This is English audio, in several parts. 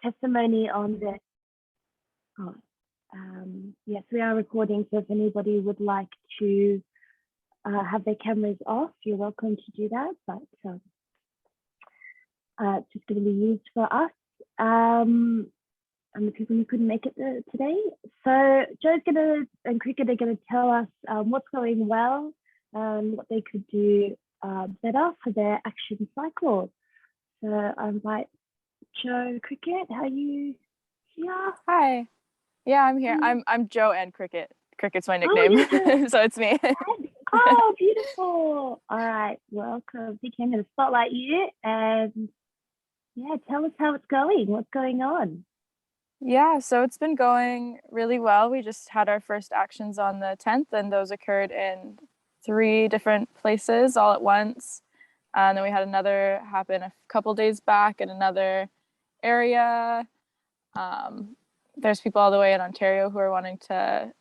testimony on the. Oh, yes, we are recording. So if anybody would like to have their cameras off, you're welcome to do that. But it's just going to be used for us and the people who couldn't make it today. So Joe's and Cricket are going to tell us what's going well and what they could do better for their action cycle. So I invite Joe. Cricket, how are you here? Hi. Yeah, I'm here. I'm Joe and Cricket. Cricket's my nickname, so it's me. Oh, beautiful. All right, welcome. Vicky, I'm going to spotlight you and tell us how it's going. What's going on? Yeah, so it's been going really well. We just had our first actions on the 10th, and those occurred in 3 different places all at once. And then we had another happen a couple days back in another area. There's people all the way in Ontario who are wanting to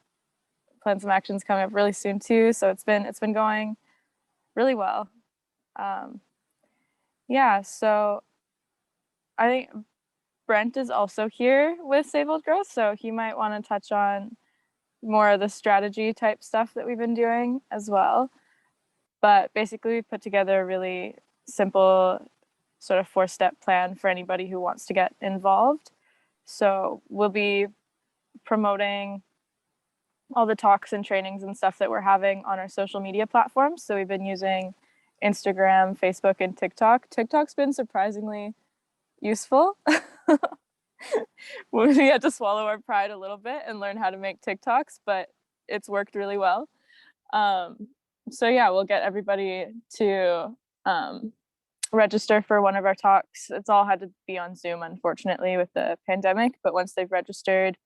plan some actions coming up really soon too. So it's been going really well. So I think Brent is also here with Save Old Growth, so he might want to touch on more of the strategy type stuff that we've been doing as well. But basically, we put together a really simple sort of 4-step plan for anybody who wants to get involved. So we'll be promoting all the talks and trainings and stuff that we're having on our social media platforms. So we've been using Instagram, Facebook, and TikTok. TikTok's been surprisingly useful. We had to swallow our pride a little bit and learn how to make TikToks, but it's worked really well. We'll get everybody to register for one of our talks. It's all had to be on Zoom, unfortunately, with the pandemic, but once they've registered,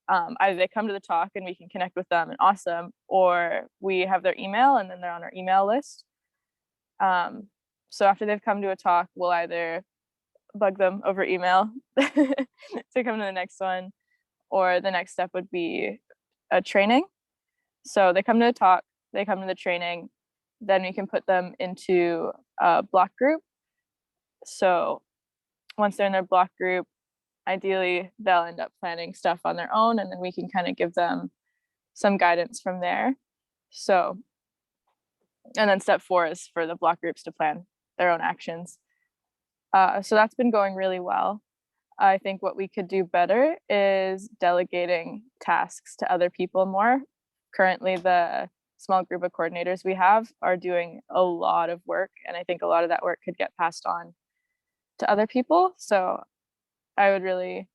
either they come to the talk and we can connect with them and awesome, or we have their email and then they're on our email list. So after they've come to a talk, we'll either bug them over email to come to the next one, or the next step would be a training. So they come to the talk, they come to the training, then we can put them into a block group. So once they're in their block group, ideally they'll end up planning stuff on their own, and then we can kind of give them some guidance from there. So, and then step 4 is for the block groups to plan their own actions. So that's been going really well. I think what we could do better is delegating tasks to other people more. Currently, the small group of coordinators we have are doing a lot of work, and I think a lot of that work could get passed on to other people. So I would really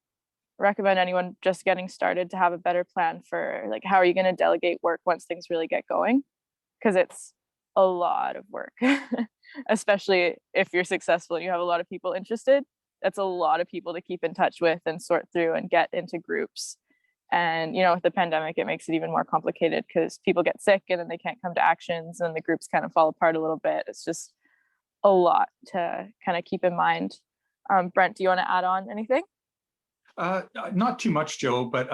recommend anyone just getting started to have a better plan for like, how are you going to delegate work once things really get going? Because it's a lot of work. Especially if you're successful and you have a lot of people interested. That's a lot of people to keep in touch with and sort through and get into groups. And with the pandemic, it makes it even more complicated because people get sick and then they can't come to actions and the groups kind of fall apart a little bit. It's just a lot to kind of keep in mind. Brent, do you want to add on anything? Not too much, Joe, but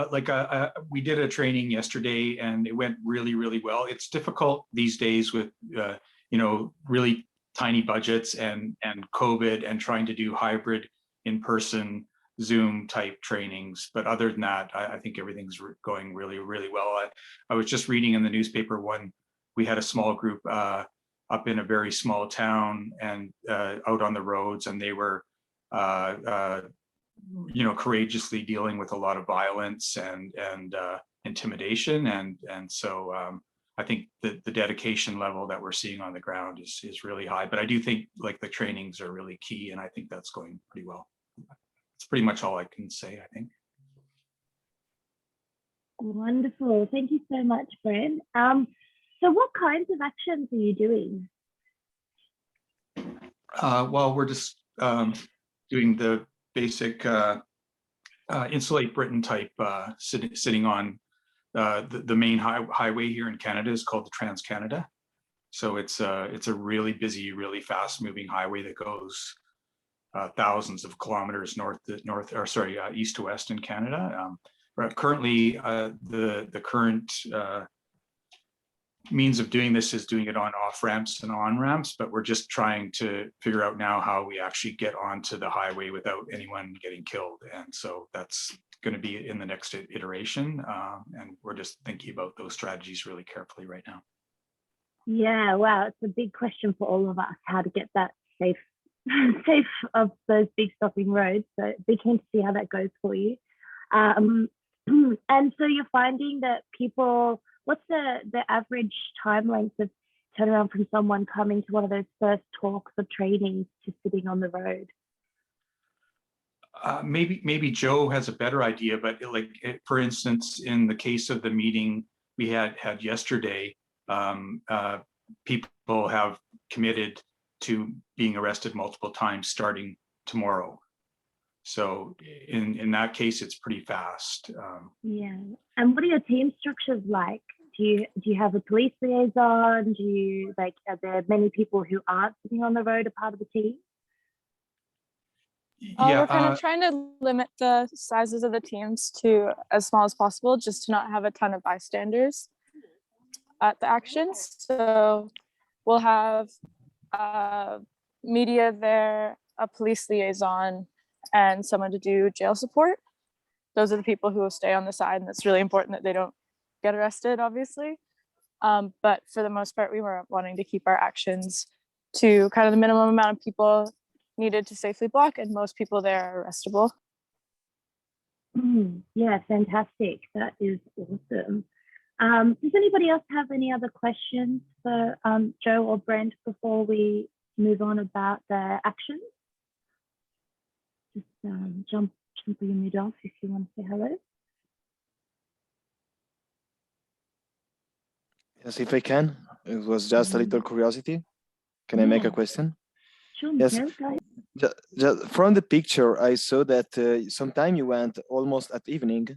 we did a training yesterday and it went really, really well. It's difficult these days with, really tiny budgets and COVID and trying to do hybrid in-person Zoom type trainings. But other than that, I think everything's going really, really well. I was just reading in the newspaper we had a small group up in a very small town and out on the roads, and they were courageously dealing with a lot of violence and intimidation. And so I think that the dedication level that we're seeing on the ground is really high. But I do think the trainings are really key, and I think that's going pretty well. That's pretty much all I can say, I think. Wonderful. Thank you so much, Brent. So what kinds of actions are you doing? Well, we're just doing the basic Insulate Britain type, sitting on the main highway here in Canada is called the Transcanada. So it's a really busy, really fast moving highway that goes thousands of kilometers east to west in Canada. Currently, the current means of doing this is doing it on off ramps and on ramps, but we're just trying to figure out now how we actually get onto the highway without anyone getting killed. And so that's going to be in the next iteration. And we're just thinking about those strategies really carefully right now. Yeah, wow, it's a big question for all of us, how to get that safe of those big stopping roads. So be keen to see how that goes for you. And so you're finding that people, what's the average time length of turnaround from someone coming to one of those first talks or trainings to sitting on the road? Maybe Joe has a better idea, but for instance, in the case of the meeting we had yesterday, people have committed to being arrested multiple times starting tomorrow. So in that case, it's pretty fast. Yeah. And what are your team structures like? Do you have a police liaison? Are there many people who aren't sitting on the road a part of the team? We're kind of trying to limit the sizes of the teams to as small as possible, just to not have a ton of bystanders at the actions. So we'll have media there, a police liaison, and someone to do jail support. Those are the people who will stay on the side, and it's really important that they don't get arrested, obviously. But for the most part, we were wanting to keep our actions to kind of the minimum amount of people needed to safely block, and most people there are arrestable. Yeah, fantastic. That is awesome. Does anybody else have any other questions for Joe or Brent before we move on about the actions? Just jump your mute off if you want to say hello. Yes, if I can. It was just a little curiosity. Can I make a question? Sure, Yes. Michael, go ahead. Just from the picture, I saw that sometime you went almost at evening,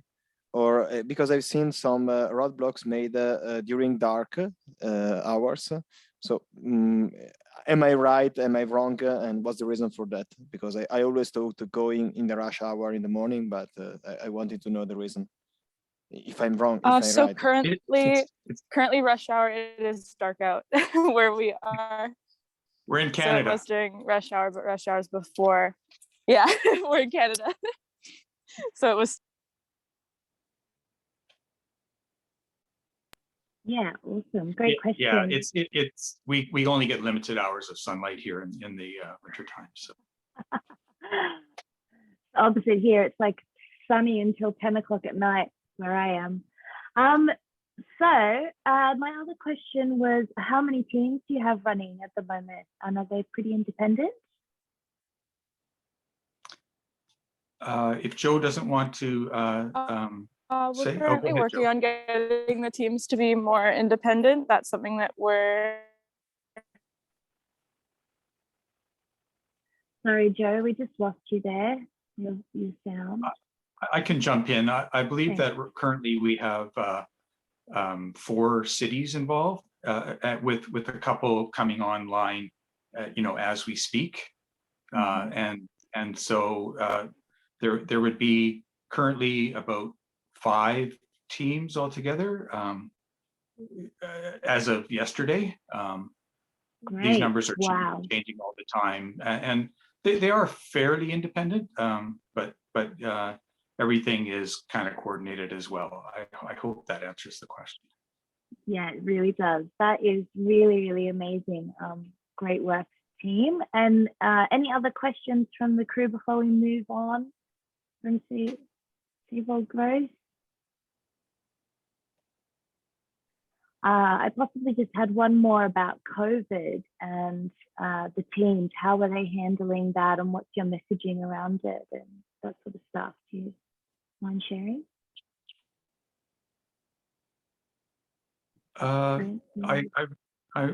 or because I've seen some roadblocks made during dark hours. So am I right? Am I wrong? And what's the reason for that? Because I always thought to going in the rush hour in the morning, but I wanted to know the reason. If I'm wrong, if I'm So right. currently rush hour, it is dark out where we are. We're in Canada. So it was during rush hour, but rush hours before. Yeah, we're in Canada. So it was. Yeah, awesome. Great question. Yeah, it's we only get limited hours of sunlight here in the winter time. So opposite here, it's like sunny until 10 o'clock at night where I am. So my other question was, how many teams do you have running at the moment, and are they pretty independent? If Joe doesn't want to we're currently working on getting the teams to be more independent. That's something that we're. Sorry, Joe, we just lost you there. Your sound. I can jump in. I believe that currently we have 4 cities involved, with a couple coming online, as we speak, and so there would be currently about 5 teams altogether as of yesterday. These numbers are changing all the time, and they are fairly independent, but everything is kind of coordinated as well. I hope that answers the question. Yeah, it really does. That is really, really amazing. Great work, team. And any other questions from the crew before we move on and see what grows? I possibly just had one more about COVID and the teams. How are they handling that, and what's your messaging around it and that sort of stuff? Do you mind sharing?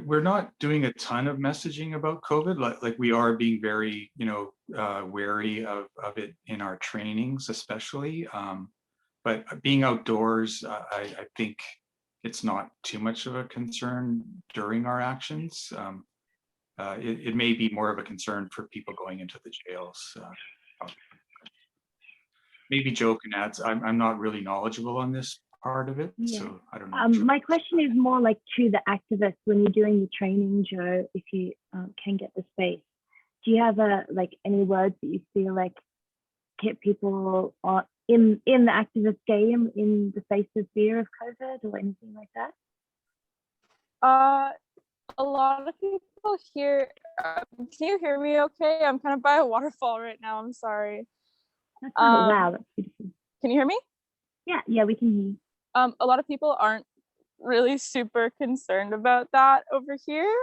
We're not doing a ton of messaging about COVID. Like we are being very, wary of it in our trainings, especially. But being outdoors, I think it's not too much of a concern during our actions. It may be more of a concern for people going into the jails. Maybe Joe can add. I'm not really knowledgeable on this part of it. Yeah. So I don't know. My question is more like to the activists when you're doing the training, Joe, if you can get the space. Do you have any words that you feel like get people in the activist game in the face of fear of COVID or anything like that? A lot of people here. Can you hear me okay? I'm kind of by a waterfall right now. I'm sorry. Wow, that's beautiful. Can you hear me? Yeah, we can hear you. A lot of people aren't really super concerned about that over here.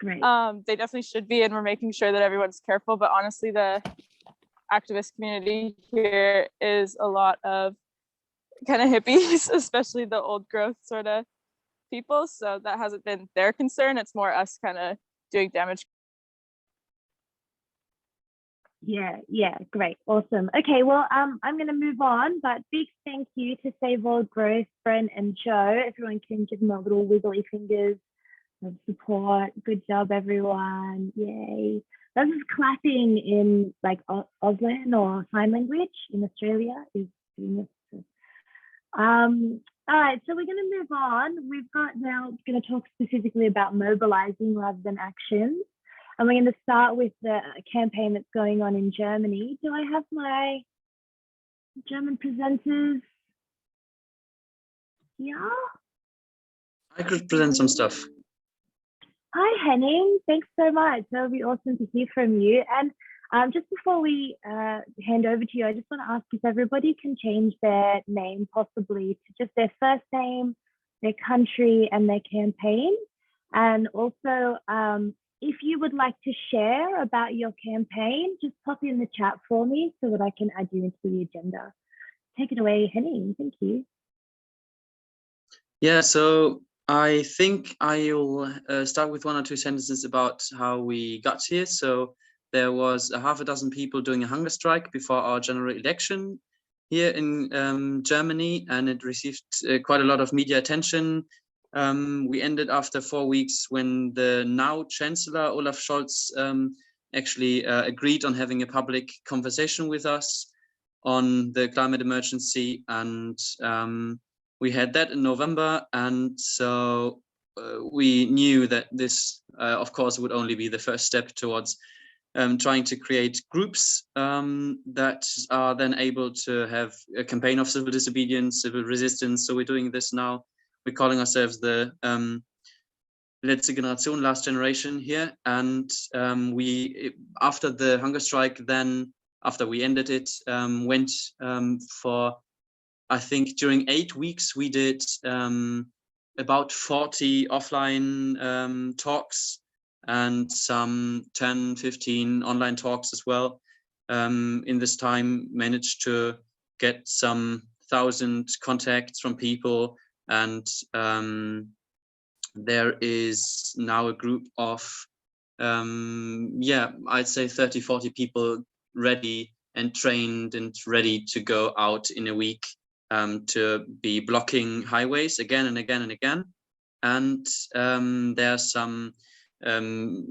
Great. They definitely should be, and we're making sure that everyone's careful. But honestly, the activist community here is a lot of kind of hippies, especially the old growth sort of people. So that hasn't been their concern. It's more us kind of doing damage. Yeah, great, awesome. Okay, well, I'm going to move on, but big thank you to Save World Growth, Brent and Joe. Everyone can give them a little wiggly fingers of support. Good job, everyone. Yay. This is clapping in like Auslan or sign language in Australia is doing this. All right, so we're going to move on. We've got now going to talk specifically about mobilizing rather than actions. And we're going to start with the campaign that's going on in Germany. Do I have my German presenters here? I could present some stuff. Hi, Henning. Thanks so much. That would be awesome to hear from you. And just before we hand over to you, I just want to ask if everybody can change their name possibly to just their first name, their country, and their campaign. And also, if you would like to share about your campaign, just pop in the chat for me so that I can add you into the agenda. Take it away, Henning. Thank you. Yeah, so I think I'll start with 1 or 2 sentences about how we got here. So there was a half a dozen people doing a hunger strike before our general election here in Germany, and it received quite a lot of media attention. We ended after 4 weeks when the now Chancellor Olaf Scholz actually agreed on having a public conversation with us on the climate emergency, and we had that in November. And so we knew that this, of course, would only be the first step towards trying to create groups that are then able to have a campaign of civil disobedience, civil resistance. So we're doing this now. We're calling ourselves the Letzte Generation, last generation here. And we, after the hunger strike, then after we ended it, went for, I think during 8 weeks, we did about 40 offline talks and some 10, 15 online talks as well. In this time, managed to get some 1,000 contacts from people. And there is now a group of, I'd say 30, 40 people ready and trained and ready to go out in a week to be blocking highways again and again and again. And there are some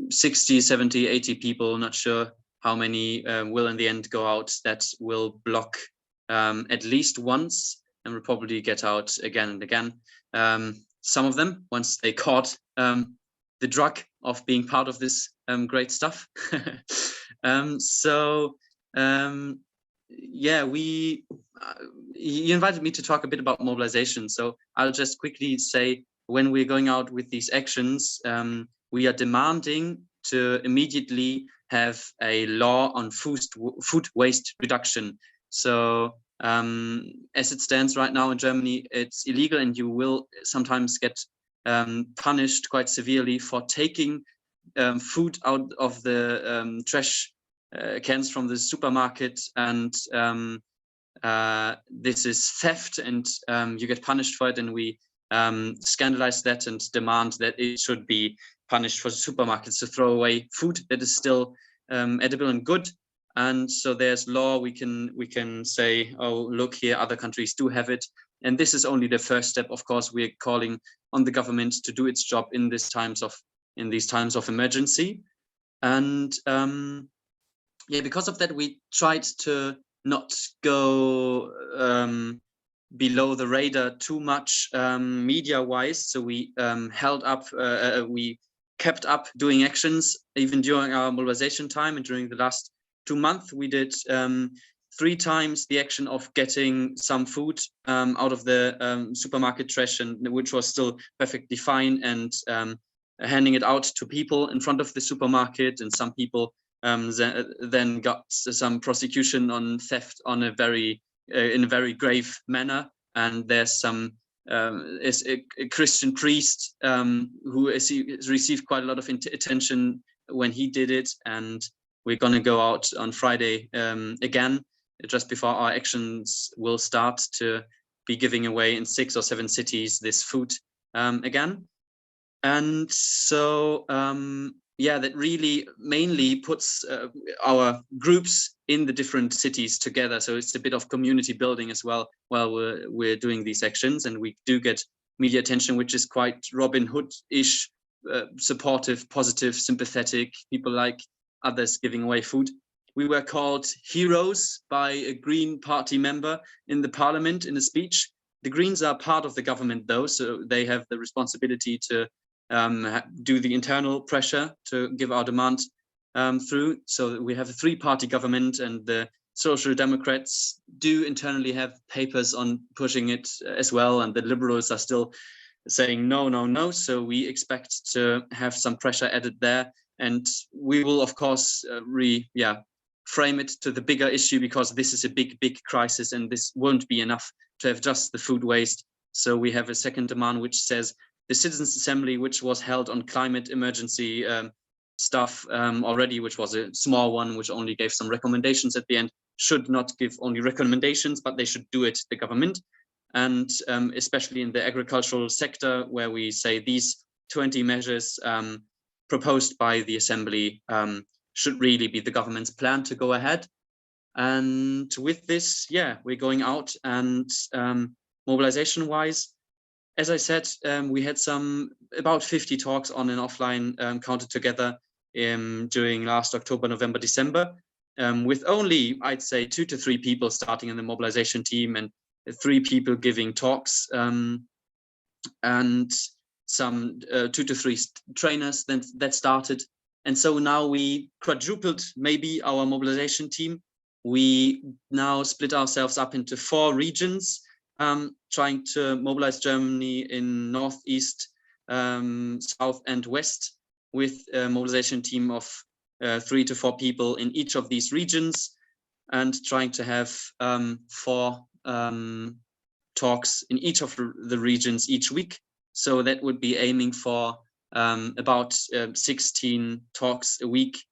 60, 70, 80 people, not sure how many will in the end go out, that will block at least once and will probably get out again and again. Some of them, once they caught the drug of being part of this great stuff. You invited me to talk a bit about mobilization. So I'll just quickly say, when we're going out with these actions, we are demanding to immediately have a law on food waste reduction. So as it stands right now in Germany, it's illegal, and you will sometimes get punished quite severely for taking food out of the trash cans from the supermarket, and this is theft, and you get punished for it, and we scandalize that and demand that it should be punished for supermarkets to throw away food that is still edible and good. And so there's law, we can say, oh, look here, other countries do have it. And this is only the first step. Of course, we're calling on the government to do its job in these times of emergency. And because of that, we tried to not go below the radar too much media-wise. So we we kept up doing actions even during our mobilization time, and during the last 2 months we did 3 times the action of getting some food out of the supermarket trash, and which was still perfectly fine, and handing it out to people in front of the supermarket. And some people then got some prosecution on theft on a very in a very grave manner. And there's some is a Christian priest who has received quite a lot of attention when he did it, and we're going to go out on Friday again, just before our actions will start, to be giving away in 6 or 7 cities this food again. And so yeah, that really mainly puts our groups in the different cities together. So it's a bit of community building as well while we're doing these actions, and we do get media attention, which is quite Robin Hood-ish, supportive, positive, sympathetic. People like others giving away food. We were called heroes by a Green Party member in the parliament in a speech. The Greens are part of the government though, so they have the responsibility to do the internal pressure to give our demand through. So we have a 3-party government, and the Social Democrats do internally have papers on pushing it as well, and the Liberals are still saying no, no, no. So we expect to have some pressure added there, and we will of course frame it to the bigger issue, because this is a big crisis, and this won't be enough to have just the food waste. So we have a second demand which says the Citizens Assembly, which was held on climate emergency stuff already, which was a small one, which only gave some recommendations at the end, should not give only recommendations, but they should do it, the government. And especially in the agricultural sector, where we say these 20 measures proposed by the Assembly should really be the government's plan to go ahead. And with this, yeah, we're going out, and mobilization-wise, as I said, we had about 50 talks on and offline counted together during last October, November, December, with only, I'd say, 2 to 3 people starting in the mobilization team, and 3 people giving talks, and some 2 to 3 trainers then that started. And so now we quadrupled maybe our mobilization team. We now split ourselves up into 4 regions, trying to mobilize Germany in northeast, south, and west, with a mobilization team of 3 to 4 people in each of these regions, and trying to have 4 talks in each of the regions each week. So that would be aiming for about 16 talks a week.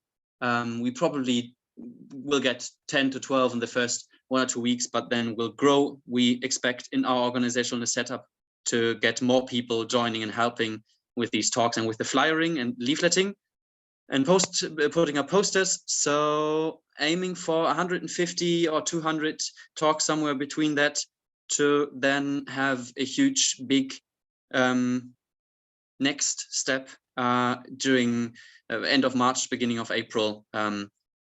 We probably will get 10 to 12 in the first 1 or 2 weeks, but then we'll grow. We expect in our organizational setup to get more people joining and helping with these talks, and with the flyering and leafleting and putting up posters. So aiming for 150 or 200 talks, somewhere between that, to then have a huge, big next step during end of March, beginning of April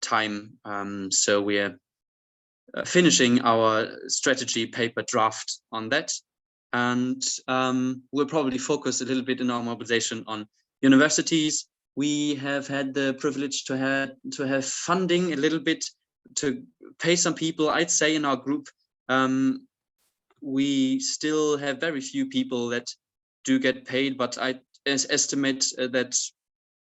time. So we're finishing our strategy paper draft on that, and we'll probably focus a little bit in our mobilization on universities. We have had the privilege to have funding a little bit to pay some people. I'd say in our group we still have very few people that do get paid, but I estimate that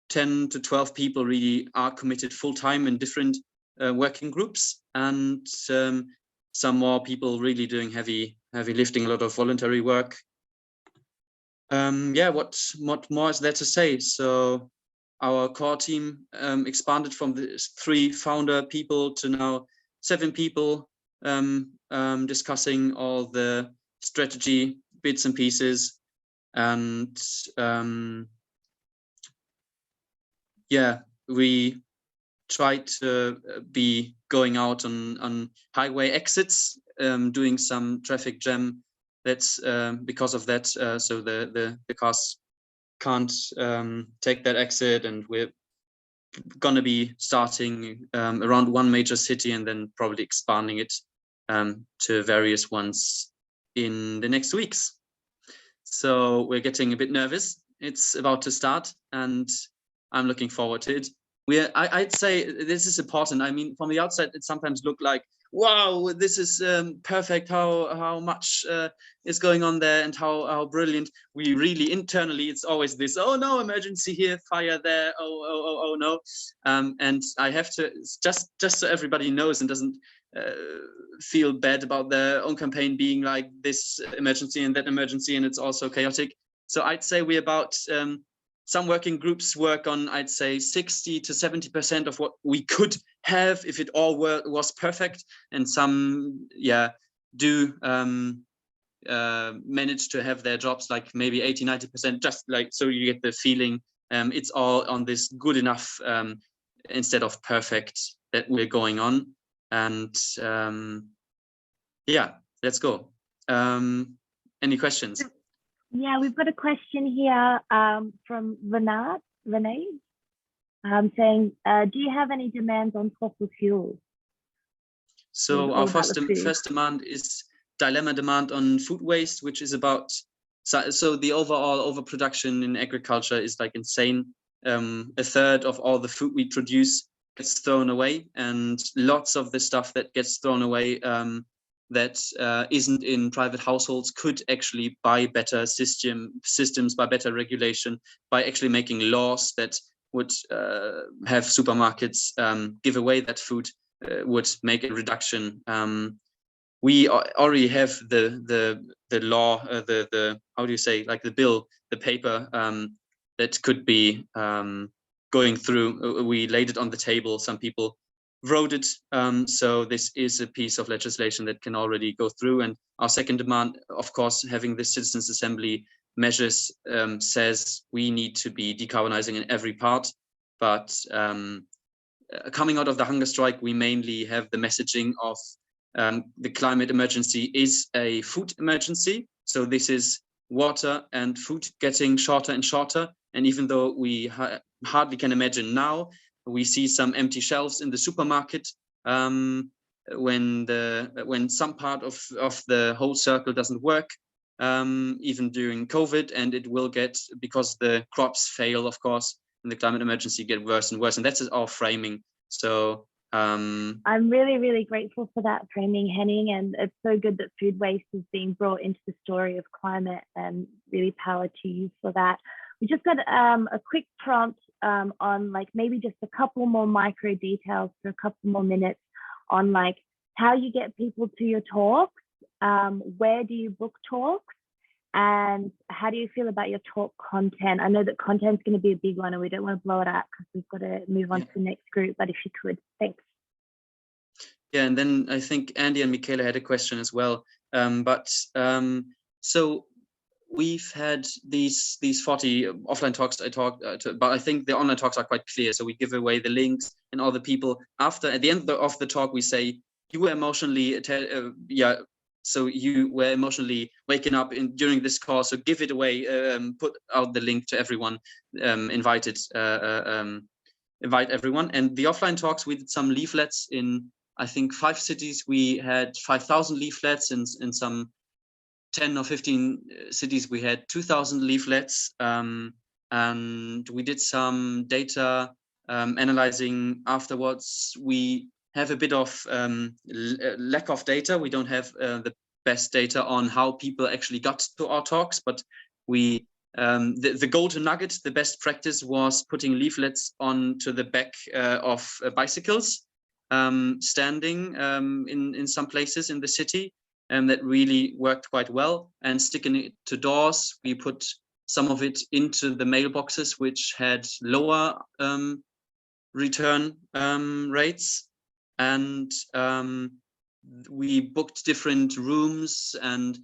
10 to 12 people really are committed full-time in different working groups, and some more people really doing heavy lifting, a lot of voluntary work. Yeah, what more is there to say? So our core team expanded from the 3 founder people to now 7 people, discussing all the strategy bits and pieces. And yeah, we try to be going out on highway exits, doing some traffic jam. That's because of that, so the cars can't take that exit, and we're gonna be starting around one major city and then probably expanding it to various ones in the next weeks. So we're getting a bit nervous. It's about to start, and I'm looking forward to it. I'd say this is important. I mean, from the outside, it sometimes looked like, wow, this is perfect. How much is going on there, and how brilliant. We really internally, it's always this. Oh no, emergency here, fire there. Oh no. And I have to just so everybody knows and doesn't feel bad about their own campaign being like this emergency and that emergency, and it's also chaotic. So I'd say we're about. Some working groups work on, I'd say, 60 to 70% of what we could have if it all was perfect, and some, do manage to have their jobs like maybe 80, 90%, just like so you get the feeling it's all on this good enough instead of perfect that we're going on. And let's go. Any questions? Yeah, we've got a question here from Renee saying, do you have any demands on fossil fuels? So our first demand is dilemma demand on food waste, which is about, so the overall overproduction in agriculture is like insane. A third of all the food we produce gets thrown away, and lots of the stuff that gets thrown away that isn't in private households could actually by better systems, by better regulation, by actually making laws that would have supermarkets give away that food, would make a reduction. We already have the law, the how do you say, like the bill, the paper that could be going through. We laid it on the table. Some people wrote it, so this is a piece of legislation that can already go through. And our second demand, of course, having the Citizens Assembly measures, says we need to be decarbonizing in every part. But coming out of the hunger strike, we mainly have the messaging of the climate emergency is a food emergency. So this is water and food getting shorter and shorter. And even though we hardly can imagine now, we see some empty shelves in the supermarket when some part of the whole circle doesn't work, even during COVID, and it will get, because the crops fail, of course, and the climate emergency get worse and worse. And that's our framing. So I'm really, really grateful for that framing, Henning, and it's so good that food waste is being brought into the story of climate, and really power to you for that. We just got a quick prompt on like maybe just a couple more micro details for a couple more minutes on like how you get people to your talks, where do you book talks, and how do you feel about your talk content? I know that content's going to be a big one and we don't want to blow it out because we've got to move on to the next group, but if you could, thanks. Yeah, and then I think Andy and Michaela had a question as well. So we've had these 40 offline talks I talked to, but I think the online talks are quite clear. So we give away the links, and all the people after, at the end of the talk, we say, you were emotionally, so you were emotionally waking up during this call. So give it away, put out the link to everyone, invite everyone. And the offline talks, we did some leaflets in, I think, 5 cities. We had 5,000 leaflets. In some 10 or 15 cities, we had 2,000 leaflets. And we did some data analyzing afterwards. We have a bit of lack of data. We don't have the best data on how people actually got to our talks, but we the golden nugget, the best practice, was putting leaflets onto the back of bicycles, standing in some places in the city, and that really worked quite well. And sticking it to doors, we put some of it into the mailboxes, which had lower return rates. And we booked different rooms, and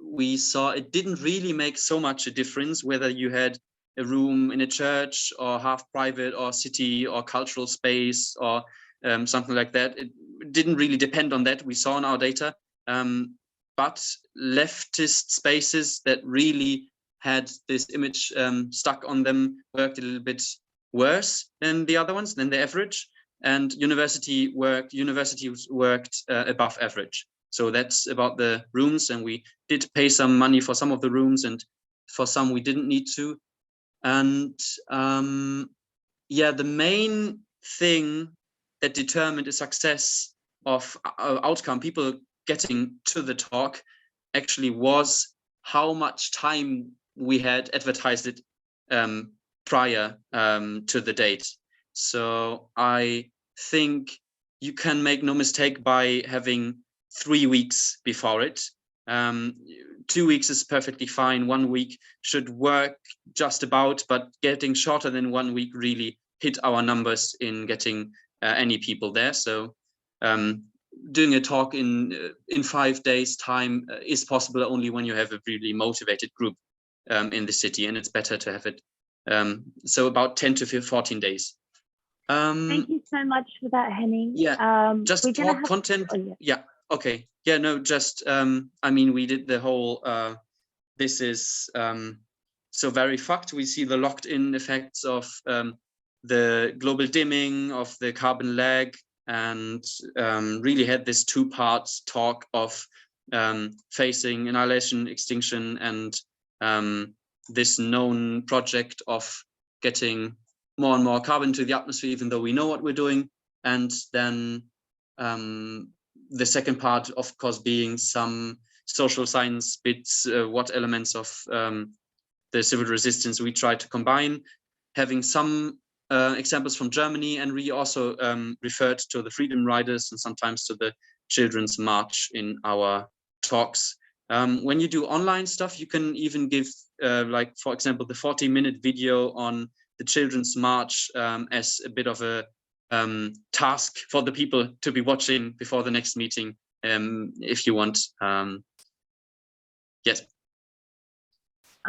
we saw it didn't really make so much a difference whether you had a room in a church or half private or city or cultural space or something like that. It didn't really depend on that. We saw in our data, but leftist spaces that really had this image stuck on them worked a little bit worse than the other ones, than the average. And universities worked above average. So that's about the rooms, and we did pay some money for some of the rooms, and for some we didn't need to. And yeah, the main thing that determined the success of outcome, people getting to the talk, actually was how much time we had advertised it prior to the date. So I think you can make no mistake by having 3 weeks before it. 2 weeks is perfectly fine. 1 week should work just about, but getting shorter than 1 week really hit our numbers in getting any people there. So doing a talk in 5 days time is possible only when you have a really motivated group in the city, and it's better to have it so about 10 to 14 days. Thank you so much for that, Henning. Yeah, just talk content. Oh, yeah. Okay. Yeah, no, just I mean, we did the whole this is so very fucked. We see the locked in effects of the global dimming, of the carbon lag, and really had this 2 parts talk of facing annihilation, extinction, and this known project of getting more and more carbon to the atmosphere, even though we know what we're doing. And then the second part, of course, being some social science bits, what elements of the civil resistance we try to combine, having some examples from Germany, and we also referred to the Freedom Riders and sometimes to the Children's March in our talks. When you do online stuff, you can even give, like, for example, the 40-minute video on the Children's March as a bit of a task for the people to be watching before the next meeting, if you want. Yes.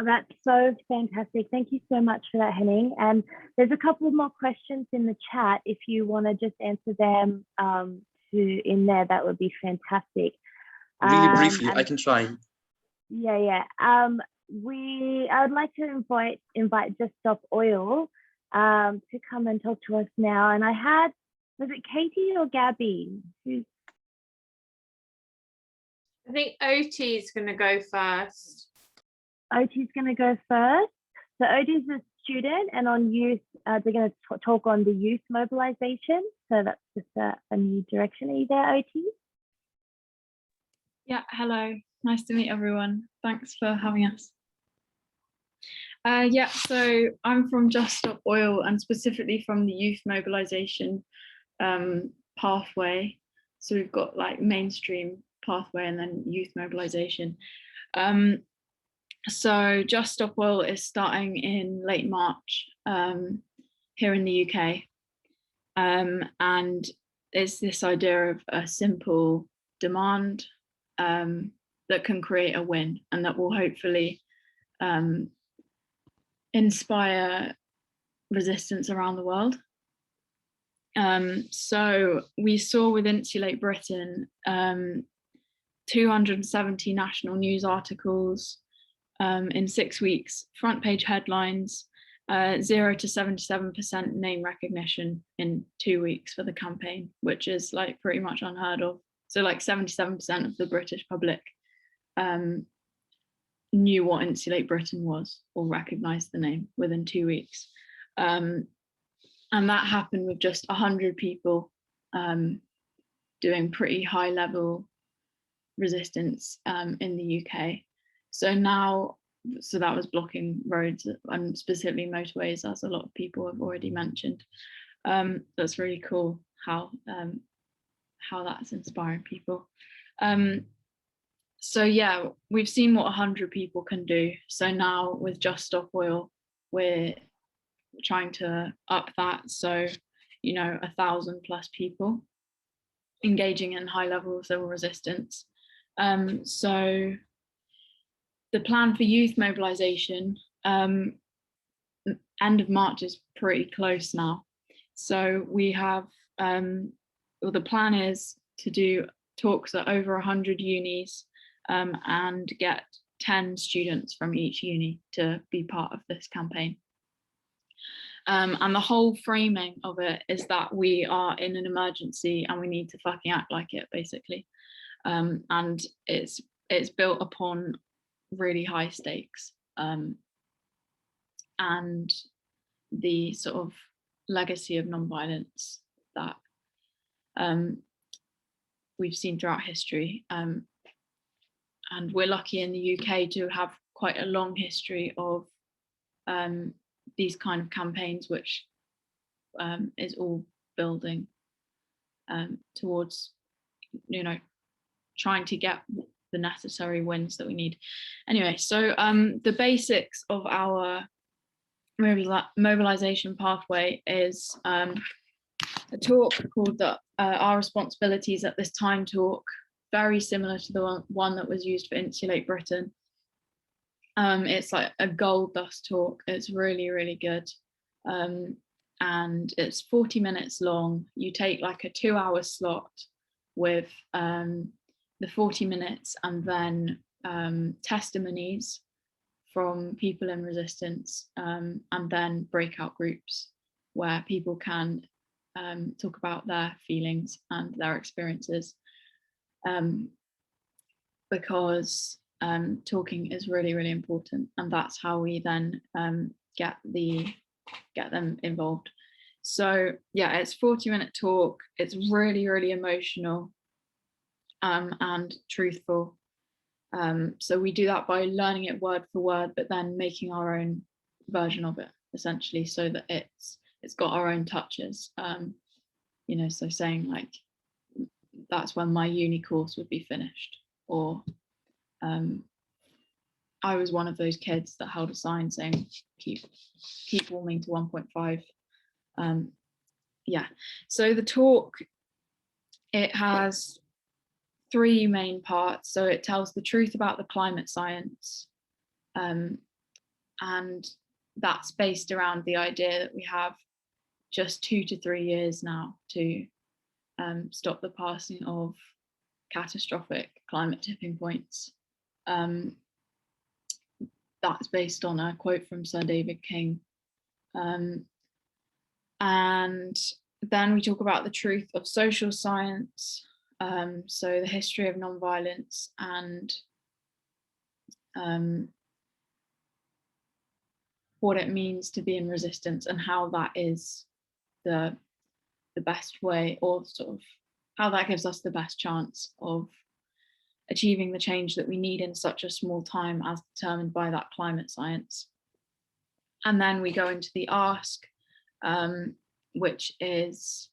That's so fantastic. Thank you so much for that, Henning. And there's a couple more questions in the chat. If you want to just answer them in there, that would be fantastic. Really briefly, I can try. Yeah. I would like to invite Just Stop Oil to come and talk to us now. And was it Katie or Gabby? I think OT is going to go first. OT's going to go first. So OT's a student, and on youth, they're going to talk on the youth mobilization. So that's just a new direction. Are you there, OT? Yeah, hello. Nice to meet everyone. Thanks for having us. Yeah, so I'm from Just Stop Oil, and specifically from the youth mobilization pathway. So we've got like mainstream pathway and then youth mobilization. So Just Stop Oil is starting in late March here in the UK. And it's this idea of a simple demand that can create a win, and that will hopefully inspire resistance around the world. So we saw with Insulate Britain 270 national news articles in 6 weeks, front page headlines, 0 to 77% name recognition in 2 weeks for the campaign, which is like pretty much unheard of. So like 77% of the British public knew what Insulate Britain was or recognized the name within 2 weeks. And that happened with just 100 people doing pretty high level resistance in the UK. So now, so that was blocking roads and specifically motorways, as a lot of people have already mentioned. That's really cool how that's inspiring people. So yeah, we've seen what 100 people can do. So now with Just Stop Oil, we're trying to up that. So, 1,000 plus people engaging in high level civil resistance. So the plan for youth mobilization, end of March is pretty close now. So we have, the plan is to do talks at over 100 unis and get 10 students from each uni to be part of this campaign. And the whole framing of it is that we are in an emergency and we need to fucking act like it, basically. and it's built upon really high stakes, and the sort of legacy of non-violence that we've seen throughout history. And we're lucky in the UK to have quite a long history of these kind of campaigns, which is all building towards, you know, trying to get the necessary wins that we need. Anyway, so the basics of our mobilization pathway is a talk called Our Responsibilities at This Time talk, very similar to the one that was used for Insulate Britain. It's like a gold dust talk. It's really, really good. And it's 40 minutes long. You take like a 2-hour slot with the 40 minutes and then testimonies from people in resistance, and then breakout groups where people can talk about their feelings and their experiences, because talking is really, really important, and that's how we then get them involved. So yeah, it's 40-minute talk. It's really, really emotional and truthful. So we do that by learning it word for word, but then making our own version of it, essentially, so that it's got our own touches. You know, so saying like, that's when my uni course would be finished, or I was one of those kids that held a sign saying keep warming to 1.5. Yeah, so the talk, it has 3 main parts. So it tells the truth about the climate science, and that's based around the idea that we have just 2 to 3 years now to stop the passing of catastrophic climate tipping points. That's based on a quote from Sir David King. And then we talk about the truth of social science, so the history of nonviolence and what it means to be in resistance, and how that is the best way, or sort of how that gives us the best chance of achieving the change that we need in such a small time as determined by that climate science. And then we go into the ask, which is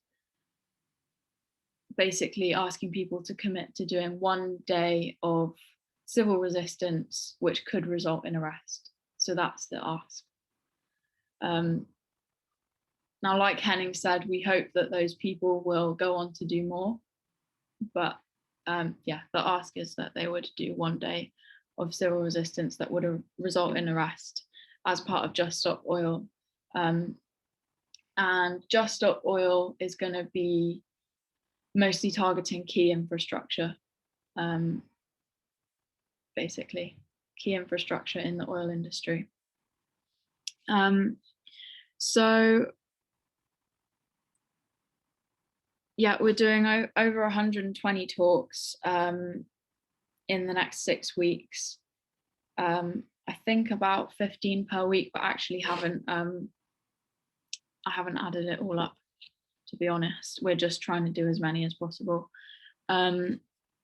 basically asking people to commit to doing 1 day of civil resistance, which could result in arrest. So that's the ask. Now, like Henning said, we hope that those people will go on to do more, but yeah, the ask is that they would do 1 day of civil resistance that would result in arrest as part of Just Stop Oil. And Just Stop Oil is going to be mostly targeting key infrastructure, basically key infrastructure in the oil industry. So yeah, we're doing over 120 talks in the next 6 weeks. I think about 15 per week, but actually I haven't added it all up, to be honest. We're just trying to do as many as possible.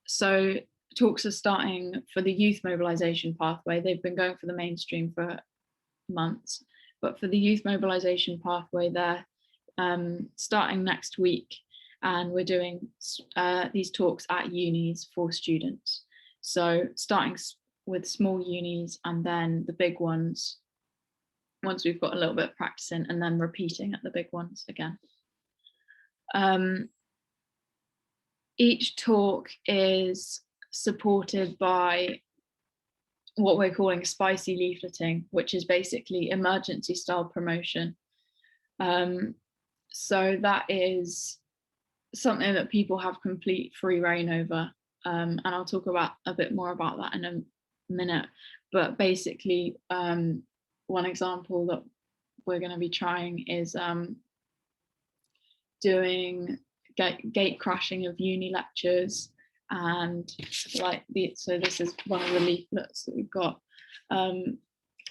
So talks are starting for the youth mobilization pathway. They've been going for the mainstream for months, but for the youth mobilization pathway, they're starting next week, and we're doing these talks at unis for students. So starting with small unis, and then the big ones once we've got a little bit of practice in, and then repeating at the big ones again. Each talk is supported by what we're calling spicy leafleting, which is basically emergency style promotion. So that is something that people have complete free reign over. And I'll talk about a bit more about that in a minute. But basically, one example that we're going to be trying is doing gate crashing of uni lectures, and like so this is one of the leaflets that we've got, and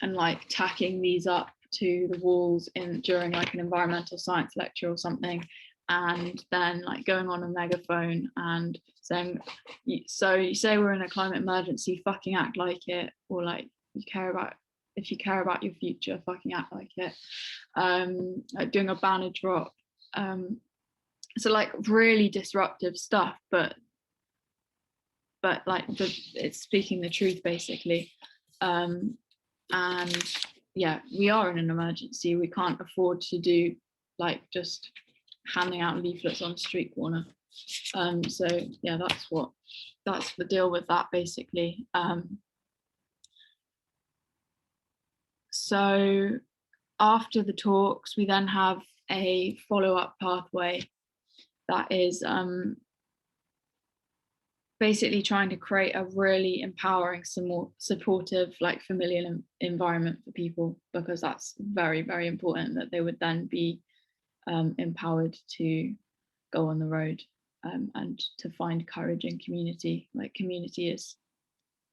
like tacking these up to the walls during like an environmental science lecture or something, and then like going on a megaphone and saying, so you say we're in a climate emergency, fucking act like it, or like if you care about your future, fucking act like it. Like doing a banner drop, so like really disruptive stuff, but like it's speaking the truth basically. And yeah, we are in an emergency. We can't afford to do like just handing out leaflets on a street corner. So yeah, that's the deal with that basically. So after the talks, we then have a follow-up pathway that is basically trying to create a really empowering, some more supportive, like familiar environment for people, because that's very, very important that they would then be empowered to go on the road and to find courage in community. Like community is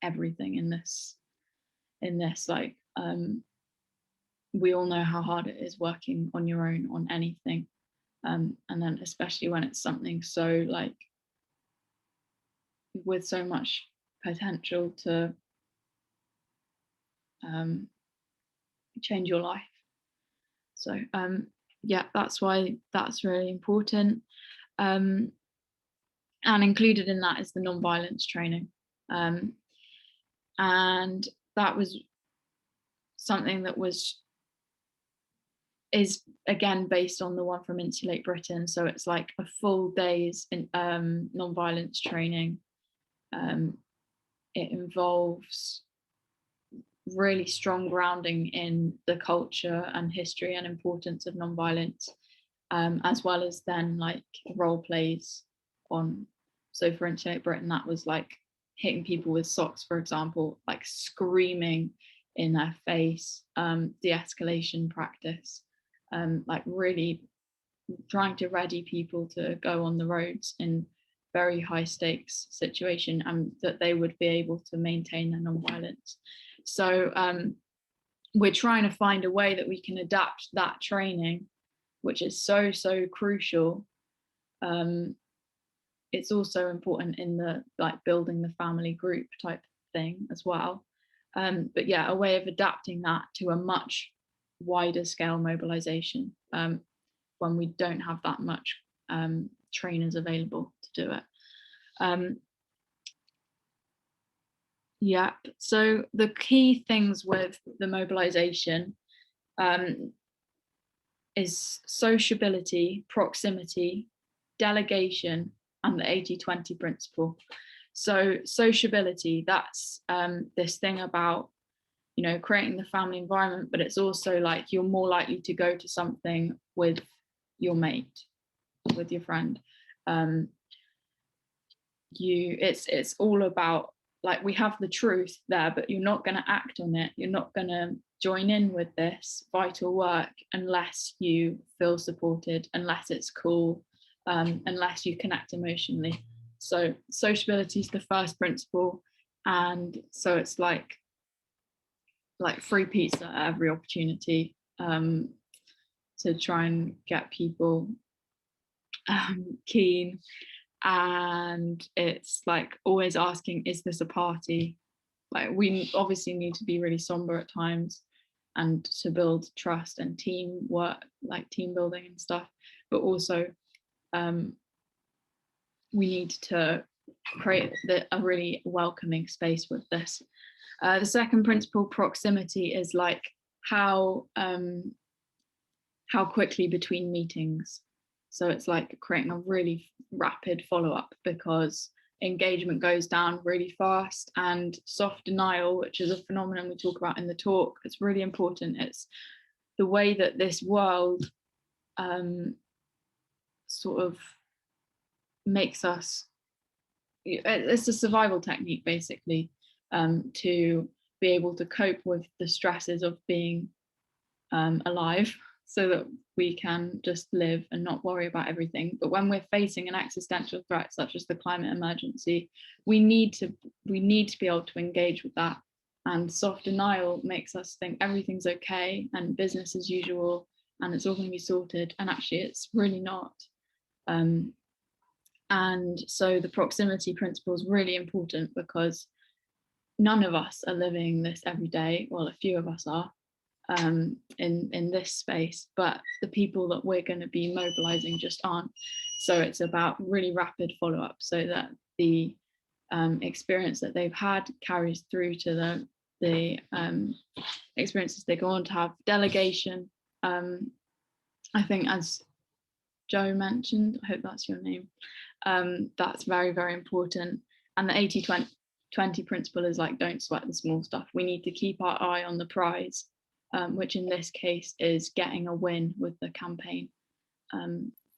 everything in this like we all know how hard it is working on your own on anything, and then especially when it's something so like with so much potential to change your life. So yeah, that's why that's really important, and included in that is the non-violence training, and that was something that is again based on the one from Insulate Britain. So it's like a full day's non-violence training. It involves really strong grounding in the culture and history and importance of non-violence, as well as then like role plays on. So for Insulate Britain, that was like hitting people with socks, for example, like screaming in their face, de-escalation practice, like really trying to ready people to go on the roads in very high stakes situation, and that they would be able to maintain their non-violence. So we're trying to find a way that we can adapt that training, which is so crucial. It's also important in the like building the family group type thing as well. But yeah, a way of adapting that to a much wider scale mobilization when we don't have that much trainers available to do it. Yeah, so the key things with the mobilization is sociability, proximity, delegation, and the 80-20 principle. So sociability, that's this thing about, you know, creating the family environment, but it's also like you're more likely to go to something with your mate, with your friend. It's all about like, we have the truth there, but you're not going to act on it. You're not going to join in with this vital work unless you feel supported, unless it's cool, unless you connect emotionally. So sociability is the first principle, and so it's like free pizza at every opportunity, to try and get people keen. And it's like always asking, is this a party? Like, we obviously need to be really somber at times and to build trust and teamwork, like team building and stuff, but also we need to create a really welcoming space with this. The second principle, proximity, is like how quickly between meetings. So it's like creating a really rapid follow-up, because engagement goes down really fast, and soft denial, which is a phenomenon we talk about in the talk, it's really important. It's the way that this world sort of makes us, it's a survival technique basically, to be able to cope with the stresses of being alive so that we can just live and not worry about everything. But when we're facing an existential threat such as the climate emergency, we need to be able to engage with that. And soft denial makes us think everything's okay and business as usual and it's all going to be sorted, and actually it's really not. And so the proximity principle is really important, because none of us are living this every day. Well, a few of us are in this space, but the people that we're going to be mobilizing just aren't. So it's about really rapid follow-up, so that the experience that they've had carries through to the experiences they go on to have. Delegation, I think, as Joe mentioned, I hope that's your name, that's very, very important. And the 80-20 principle is like, don't sweat the small stuff. We need to keep our eye on the prize, which in this case is getting a win with the campaign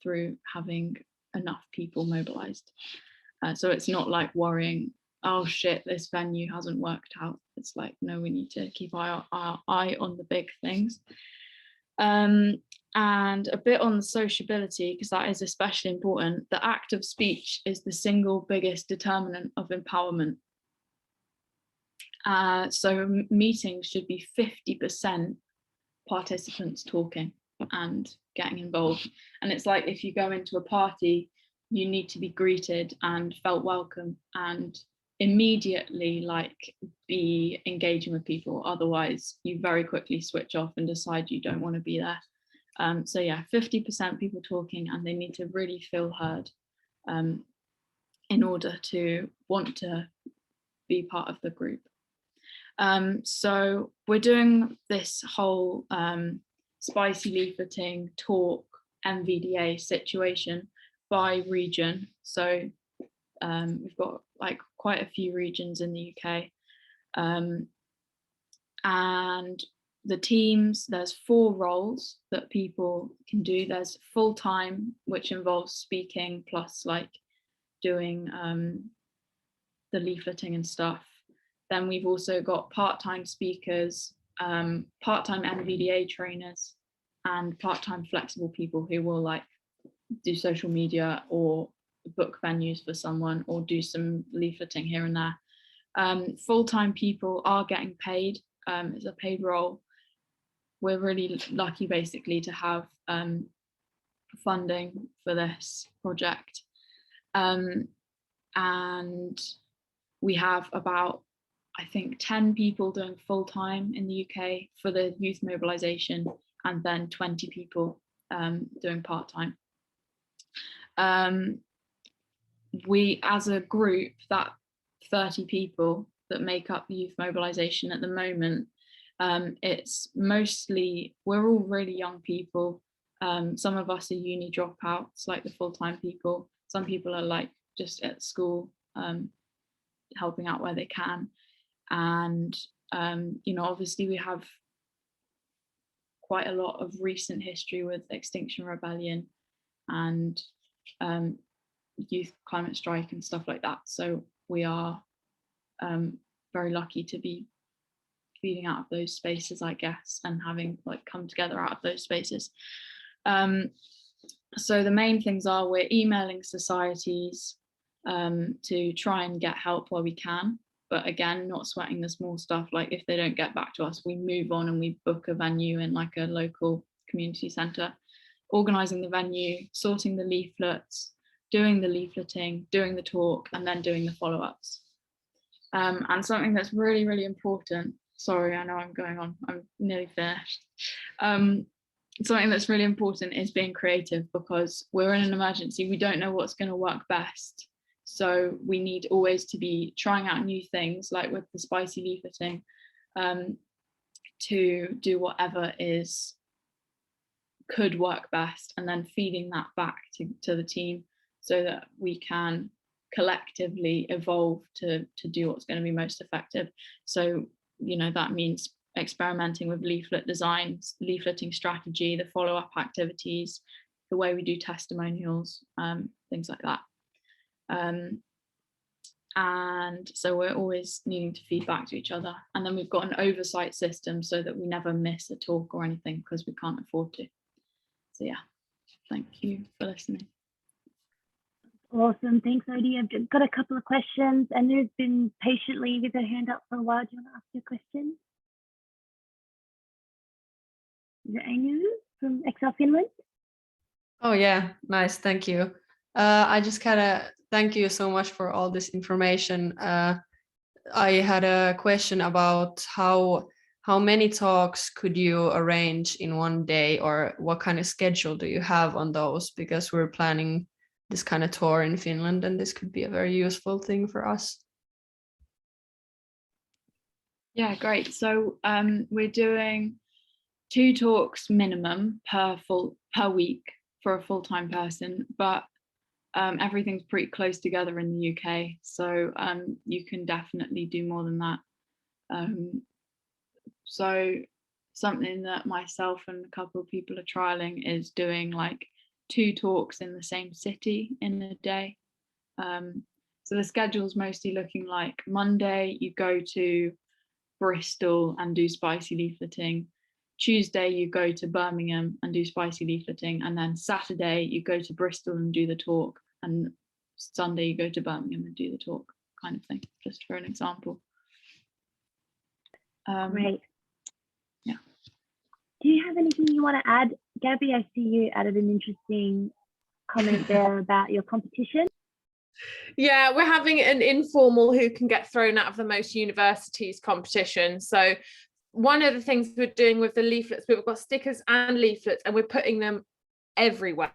through having enough people mobilized. So it's not like worrying, oh shit, this venue hasn't worked out. It's like, no, we need to keep our eye on the big things. And a bit on the sociability, because that is especially important. The act of speech is the single biggest determinant of empowerment. So meetings should be 50% participants talking and getting involved. And it's like, if you go into a party, you need to be greeted and felt welcome and immediately like be engaging with people. Otherwise you very quickly switch off and decide you don't want to be there. So yeah, 50% people talking, and they need to really feel heard in order to want to be part of the group. So we're doing this whole spicy leafleting talk MVDA situation by region. So we've got like quite a few regions in the UK, and the teams, there's 4 roles that people can do. There's full-time, which involves speaking plus like doing the leafleting and stuff. Then we've also got part-time speakers, part-time NVDA trainers, and part-time flexible people who will like do social media or book venues for someone or do some leafleting here and there. Full-time people are getting paid. It's a paid role. We're really lucky basically to have funding for this project. And we have about, I think, 10 people doing full-time in the UK for the youth mobilization, and then 20 people doing part-time. We, as a group, that 30 people that make up the youth mobilization at the moment, it's mostly, we're all really young people. Some of us are uni dropouts, like the full-time people. Some people are like just at school, helping out where they can. And, you know, obviously we have quite a lot of recent history with Extinction Rebellion and youth climate strike and stuff like that. So we are very lucky to be feeding out of those spaces, I guess, and having like come together out of those spaces. So the main things are, we're emailing societies to try and get help where we can, but again, not sweating the small stuff. Like if they don't get back to us, we move on and we book a venue in like a local community centre, organising the venue, sorting the leaflets, doing the leafleting, doing the talk, and then doing the follow-ups. And something that's really, really important, sorry, I know I'm going on, I'm nearly finished. Something that's really important is being creative, because we're in an emergency, we don't know what's going to work best. So we need always to be trying out new things, like with the spicy leafleting, to do whatever could work best, and then feeding that back to the team so that we can collectively evolve to do what's going to be most effective. So, you know, that means experimenting with leaflet designs, leafleting strategy, the follow-up activities, the way we do testimonials, things like that. And so we're always needing to feed back to each other. And then we've got an oversight system so that we never miss a talk or anything because we can't afford to. So yeah, thank you for listening. Awesome. Thanks, Odie. I've just got a couple of questions. And who's been patiently with their hand up for a while? Do you want to ask your question? Is it Anu from Excel Finland? Oh yeah, nice, thank you. I just kind of thank you so much for all this information. I had a question about how many talks could you arrange in one day, or what kind of schedule do you have on those? Because we're planning this kind of tour in Finland, and this could be a very useful thing for us. Yeah, great. So we're doing 2 talks minimum per week for a full-time person, but everything's pretty close together in the UK, so you can definitely do more than that. So something that myself and a couple of people are trialing is doing like 2 talks in the same city in a day. So the schedule's mostly looking like Monday you go to Bristol and do spicy leafleting. Tuesday you go to Birmingham and do spicy leafleting, and then Saturday you go to Bristol and do the talk, and Sunday you go to Birmingham and do the talk, kind of thing, just for an example. Great. Yeah. Do you have anything you want to add? Gabby, I see you added an interesting comment there about your competition. Yeah, we're having an informal who can get thrown out of the most universities competition. So one of the things we're doing with the leaflets, we've got stickers and leaflets, and we're putting them everywhere.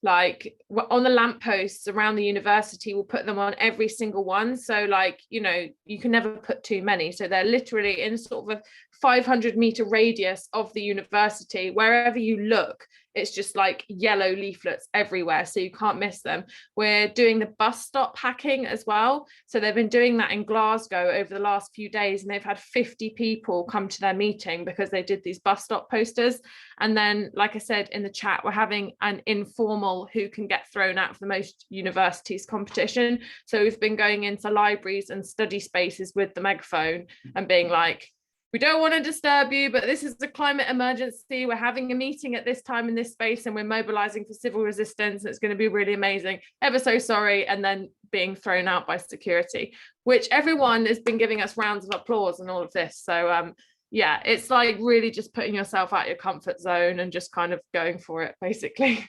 Like on the lampposts around the university, we'll put them on every single one. So like, you know, you can never put too many. So they're literally in sort of a 500-meter radius of the university. Wherever you look, it's just like yellow leaflets everywhere, so you can't miss them. We're doing the bus stop hacking as well. So they've been doing that in Glasgow over the last few days, and they've had 50 people come to their meeting because they did these bus stop posters. And then, like I said in the chat, we're having an informal who can get thrown out of the most universities competition. So we've been going into libraries and study spaces with the megaphone and being like, we don't want to disturb you, but this is a climate emergency. We're having a meeting at this time in this space, and we're mobilizing for civil resistance. It's going to be really amazing. Ever so sorry. And then being thrown out by security, which everyone has been giving us rounds of applause and all of this. So yeah, it's like really just putting yourself out your comfort zone and just kind of going for it, basically.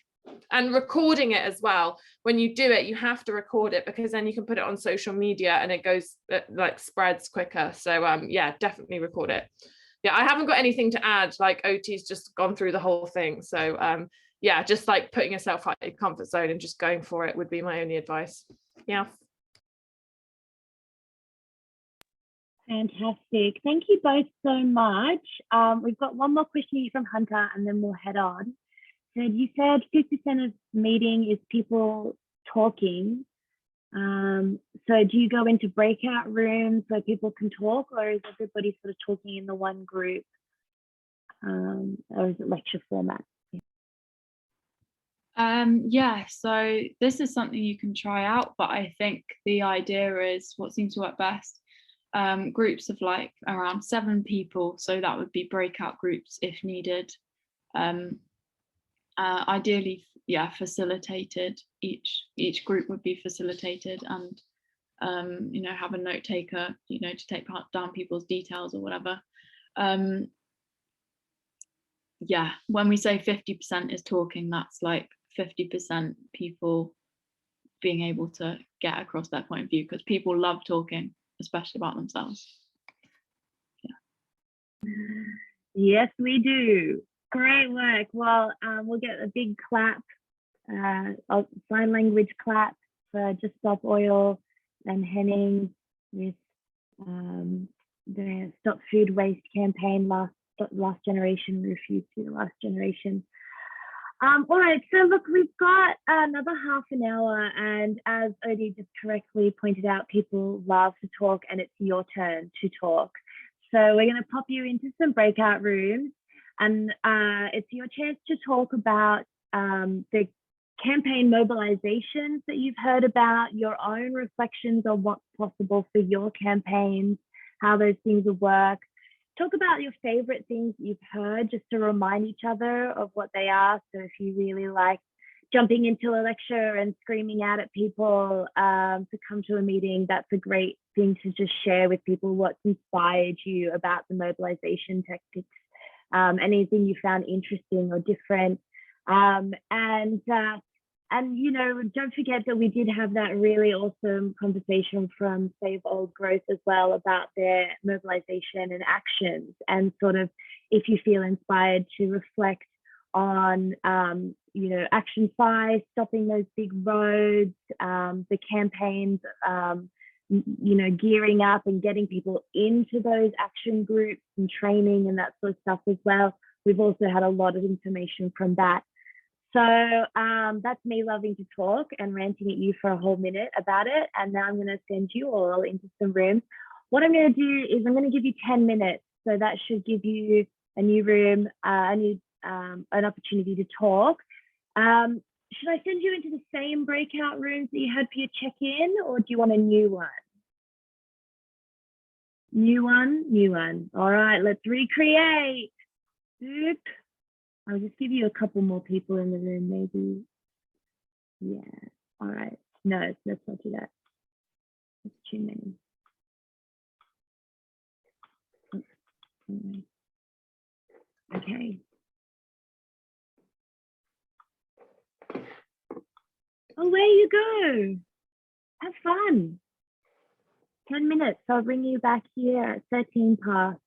And recording it as well. When you do it, you have to record it, because then you can put it on social media and it goes, like, spreads quicker. So yeah, definitely record it. Yeah, I haven't got anything to add. Like, OT's just gone through the whole thing. So yeah, just like putting yourself out of your comfort zone and just going for it would be my only advice. Yeah. Fantastic. Thank you both so much. We've got one more question here from Hunter, and then we'll head on. So you said 50% of meeting is people talking. So do you go into breakout rooms where people can talk, or is everybody sort of talking in the one group? Or is it lecture format? Yeah, so this is something you can try out, but I think the idea is what seems to work best. Groups of like around 7 people, so that would be breakout groups if needed. Ideally, yeah, facilitated. Each group would be facilitated, and you know, have a note taker, you know, to take down people's details or whatever. Yeah, when we say 50% is talking, that's like 50% people being able to get across their point of view, because people love talking, especially about themselves. Yeah. Yes, we do. Great work. Well, we'll get a big clap, a sign language clap for Just Stop Oil and Henning with the Stop Food Waste campaign, last generation, refused to the last generation. All right, so look, we've got another half an hour, and as Odie just correctly pointed out, people love to talk, and it's your turn to talk. So we're going to pop you into some breakout rooms, and it's your chance to talk about the campaign mobilizations that you've heard about, your own reflections on what's possible for your campaigns, how those things will work. Talk about your favorite things you've heard, just to remind each other of what they are. So if you really like jumping into a lecture and screaming out at people to come to a meeting, that's a great thing to just share with people what's inspired you about the mobilization tactics, anything you found interesting or different. And you know, don't forget that we did have that really awesome conversation from Save Old Growth as well about their mobilization and actions, and sort of if you feel inspired to reflect on you know, action 5, stopping those big roads, the campaigns, you know, gearing up and getting people into those action groups and training and that sort of stuff as well. We've also had a lot of information from that. So that's me loving to talk and ranting at you for a whole minute about it. And now I'm going to send you all into some rooms. What I'm going to do is I'm going to give you 10 minutes. So that should give you a new room, an opportunity to talk. Should I send you into the same breakout rooms that you had for your check-in, or do you want a new one? New one. All right, let's recreate. Oop. I'll just give you a couple more people in the room, maybe. Yeah, all right. No, let's not do that. That's too many. Okay. Away you go. Have fun. 10 minutes. I'll bring you back here at 13 past.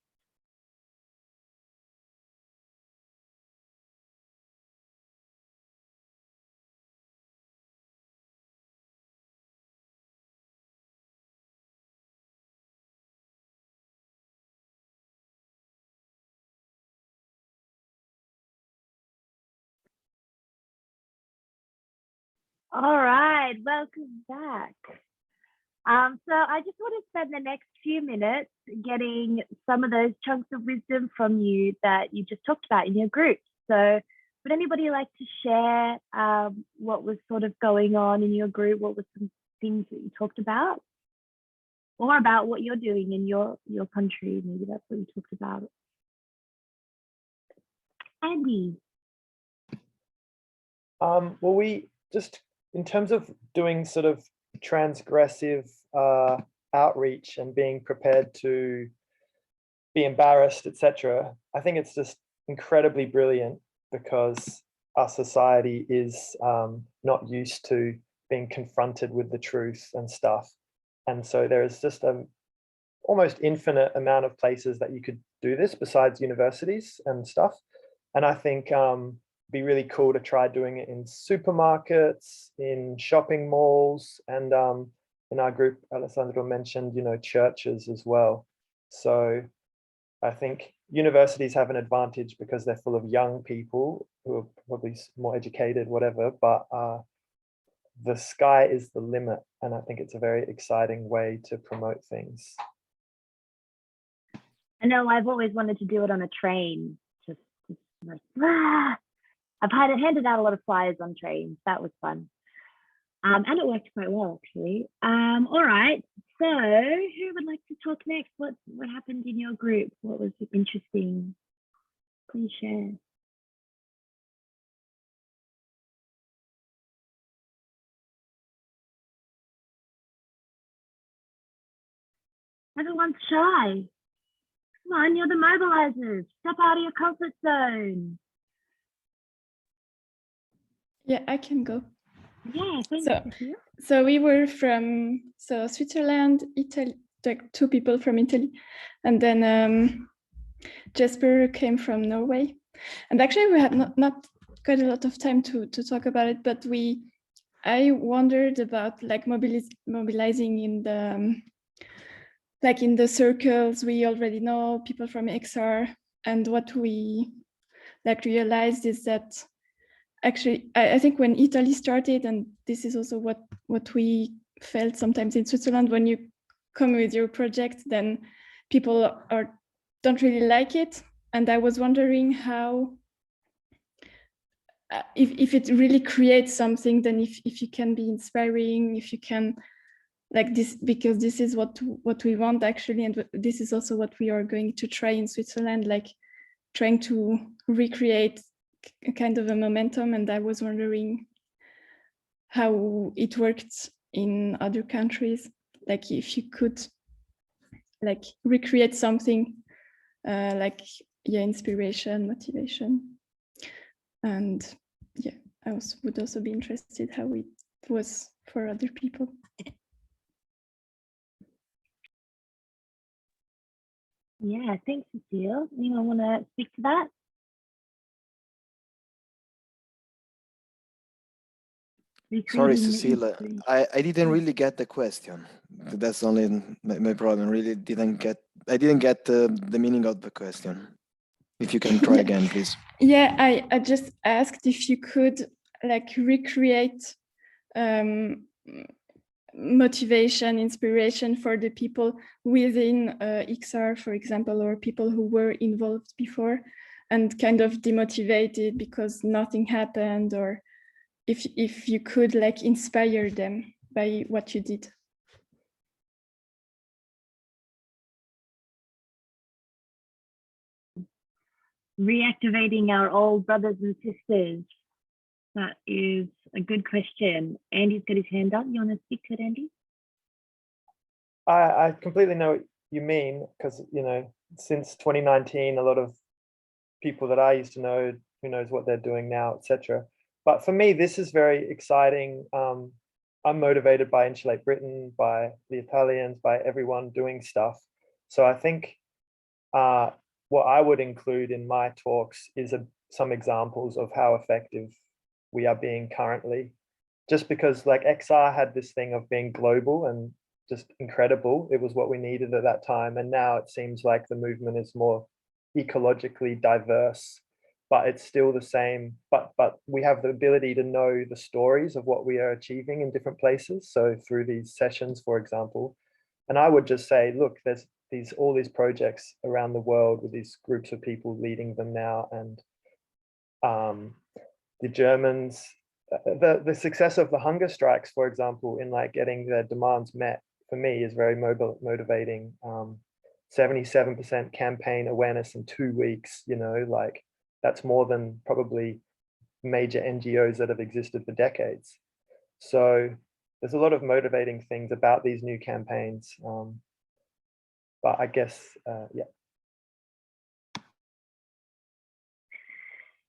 All right, welcome back. So I just want to spend the next few minutes getting some of those chunks of wisdom from you that you just talked about in your group. So would anybody like to share what was sort of going on in your group? What were some things that you talked about? Or about what you're doing in your country? Maybe that's what you talked about. Andy. Well, we just, in terms of doing sort of transgressive outreach and being prepared to be embarrassed, etc., I think it's just incredibly brilliant, because our society is not used to being confronted with the truth and stuff. And so there is just an almost infinite amount of places that you could do this besides universities and stuff. And I think be really cool to try doing it in supermarkets, in shopping malls, and in our group, Alessandro mentioned, you know, churches as well. So I think universities have an advantage because they're full of young people who are probably more educated, whatever, but the sky is the limit. And I think it's a very exciting way to promote things. I know I've always wanted to do it on a train. Just like, I've handed out a lot of flyers on trains. That was fun. And it worked quite well, actually. All right. So who would like to talk next? What happened in your group? What was interesting? Please share. Everyone's shy. Come on, you're the mobilizers. Step out of your comfort zone. Yeah, I can go. Yeah, thank you. So we were from Switzerland, Italy, like 2 people from Italy, and then Jesper came from Norway. And actually, we had not quite a lot of time to talk about it, but I wondered about like mobilizing in the like in the circles we already know, people from XR, and what we like realized is that actually I think when Italy started, and this is also what we felt sometimes in Switzerland, when you come with your project, then people don't really like it. And I was wondering how if it really creates something, then if you can be inspiring, if you can like this, because this is what we want actually, and this is also what we are going to try in Switzerland, like trying to recreate a kind of a momentum. And I was wondering how it worked in other countries, like if you could like recreate something like inspiration, motivation. And yeah, I would also be interested how it was for other people. Yeah, thanks, Cecile. Anyone want to speak to that? Sorry, Recreating the Cecilia, inspiration. I didn't really get the question. That's only my problem. Really I didn't get the meaning of the question. If you can try again, please. Yeah, I just asked if you could like recreate motivation, inspiration for the people within XR, for example, or people who were involved before and kind of demotivated because nothing happened, or if you could like inspire them by what you did. Reactivating our old brothers and sisters. That is a good question. Andy's got his hand up. You want to speak to it, Andy? I completely know what you mean, because, you know, since 2019, a lot of people that I used to know, who knows what they're doing now, etc. But for me, this is very exciting. I'm motivated by Insulate Britain, by the Italians, by everyone doing stuff. So I think what I would include in my talks is some examples of how effective we are being currently. Just because like XR had this thing of being global and just incredible. It was what we needed at that time. And now it seems like the movement is more ecologically diverse, but it's still the same. But we have the ability to know the stories of what we are achieving in different places. So through these sessions, for example, and I would just say, look, there's all these projects around the world with these groups of people leading them now. And the Germans, the success of the hunger strikes, for example, in like getting their demands met, for me is very motivating. 77% campaign awareness in 2 weeks, you know, like that's more than probably major NGOs that have existed for decades. So there's a lot of motivating things about these new campaigns. But I guess, yeah.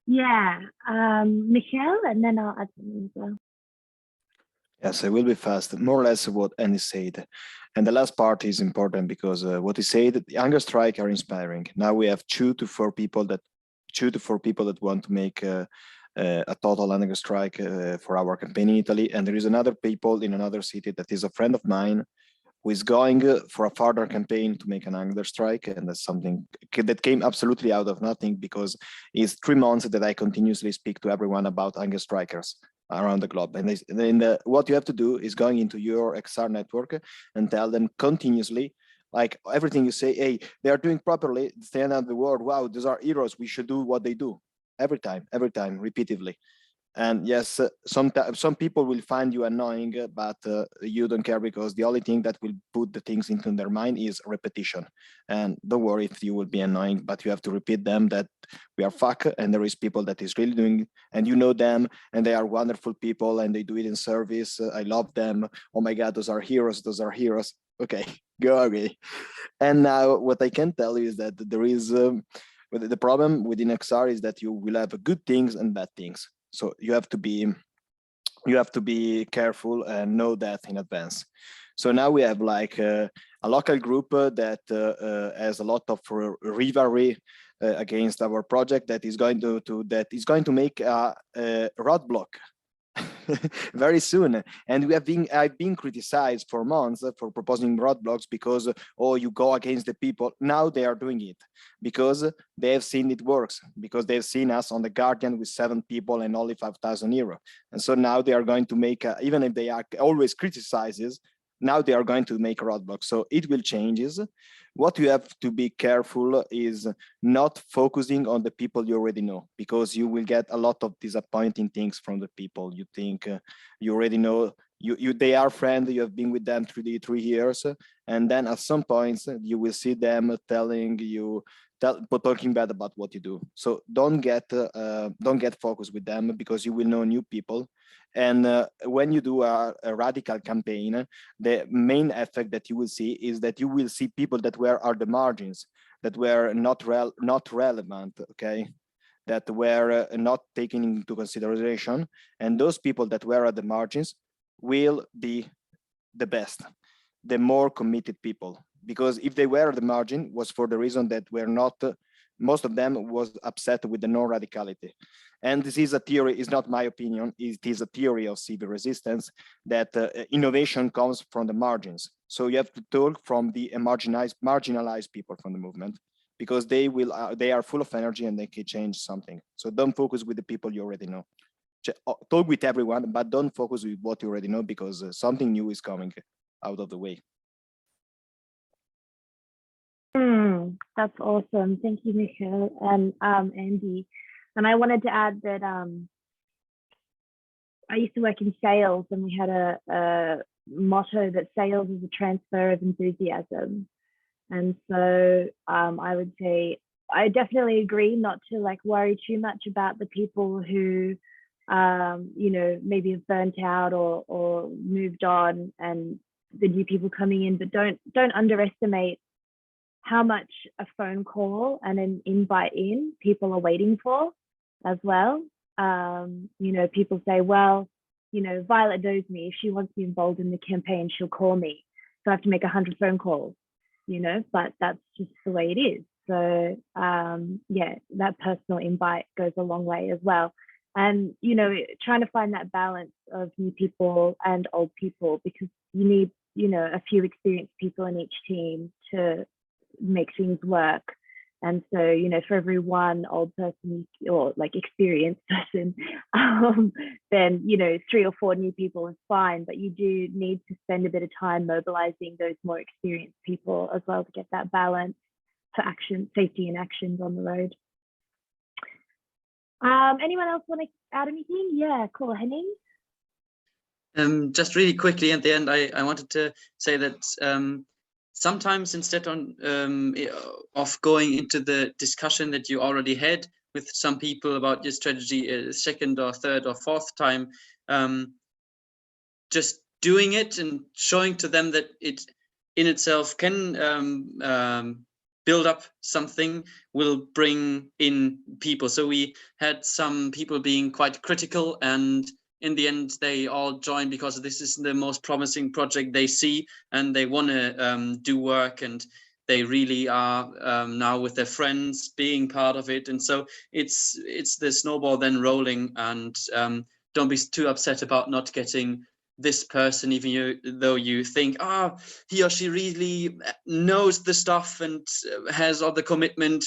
Yeah, Michelle, and then I'll add something as well. Yes, I will be fast. More or less what Andy said. And the last part is important because what he said, the hunger strike are inspiring. Now we have 2 to 4 people that want to make a total hunger strike for our campaign in Italy. And there is another people in another city that is a friend of mine who is going for a further campaign to make an hunger strike. And that's something that came absolutely out of nothing, because it's 3 months that I continuously speak to everyone about hunger strikers around the globe. And then what you have to do is going into your XR network and tell them continuously, like everything you say, hey, they are doing properly, stand out the world, wow, these are heroes, we should do what they do. Every time, repeatedly. And yes, some people will find you annoying, but you don't care, because the only thing that will put the things into their mind is repetition. And don't worry if you will be annoying, but you have to repeat them that we are fuck, and there is people that is really doing it, and you know them, and they are wonderful people, and they do it in service. I love them. Oh my God, those are heroes. Okay, go away. And now what I can tell you is that there is the problem within XR is that you will have good things and bad things. So you have to be careful and know that in advance. So now we have like a local group that has a lot of rivalry against our project that is going to make a roadblock very soon. And I've been criticized for months for proposing roadblocks because, oh, you go against the people. Now they are doing it because they have seen it works, because they've seen us on the Guardian with 7 people and only €5,000. And so now they are going to make, even if they are always criticizes, now they are going to make roadblocks. So it will changes. What you have to be careful is not focusing on the people you already know, because you will get a lot of disappointing things from the people you think you already know. They are friends, you have been with them 3 years, and then at some points you will see them telling you, talking bad about what you do. So don't get focused with them, because you will know new people. And when you do a radical campaign, the main effect that you will see is that you will see people that were at the margins, that were not relevant, okay, that were not taken into consideration, and those people that were at the margins will be the best, the more committed people, because if they were at the margin was for the reason that were not, most of them was upset with the non-radicality. And this is a theory, is not my opinion, it is a theory of civil resistance, that innovation comes from the margins. So you have to talk from the marginalized people from the movement, because they are full of energy and they can change something. So don't focus with the people you already know. Talk with everyone, but don't focus with what you already know, because something new is coming out of the way. That's awesome. Thank you, Michael and Andy. And I wanted to add that I used to work in sales, and we had a motto that sales is a transfer of enthusiasm. And so I would say I definitely agree not to like worry too much about the people who you know, maybe have burnt out or moved on, and the new people coming in, but don't underestimate how much a phone call and an invite in people are waiting for as well. You know, people say, well, you know, Violet knows me. If she wants to be involved in the campaign, she'll call me. So I have to make 100 phone calls, you know, but that's just the way it is. So yeah, that personal invite goes a long way as well. And, you know, trying to find that balance of new people and old people, because you need, you know, a few experienced people in each team to make things work. And so, you know, for every one old person or like experienced person, then, you know, 3 or 4 new people is fine, but you do need to spend a bit of time mobilizing those more experienced people as well to get that balance for action, safety and actions on the road. Anyone else want to add anything? Yeah, cool. Henning? Just really quickly at the end, I wanted to say that sometimes instead of going into the discussion that you already had with some people about your strategy a second or third or fourth time, just doing it and showing to them that it in itself can build up something, will bring in people. So we had some people being quite critical, and in the end they all joined because this is the most promising project they see, and they want to do work, and they really are now with their friends being part of it. And so it's the snowball then rolling, and don't be too upset about not getting this person, even though you think, he or she really knows the stuff and has all the commitment.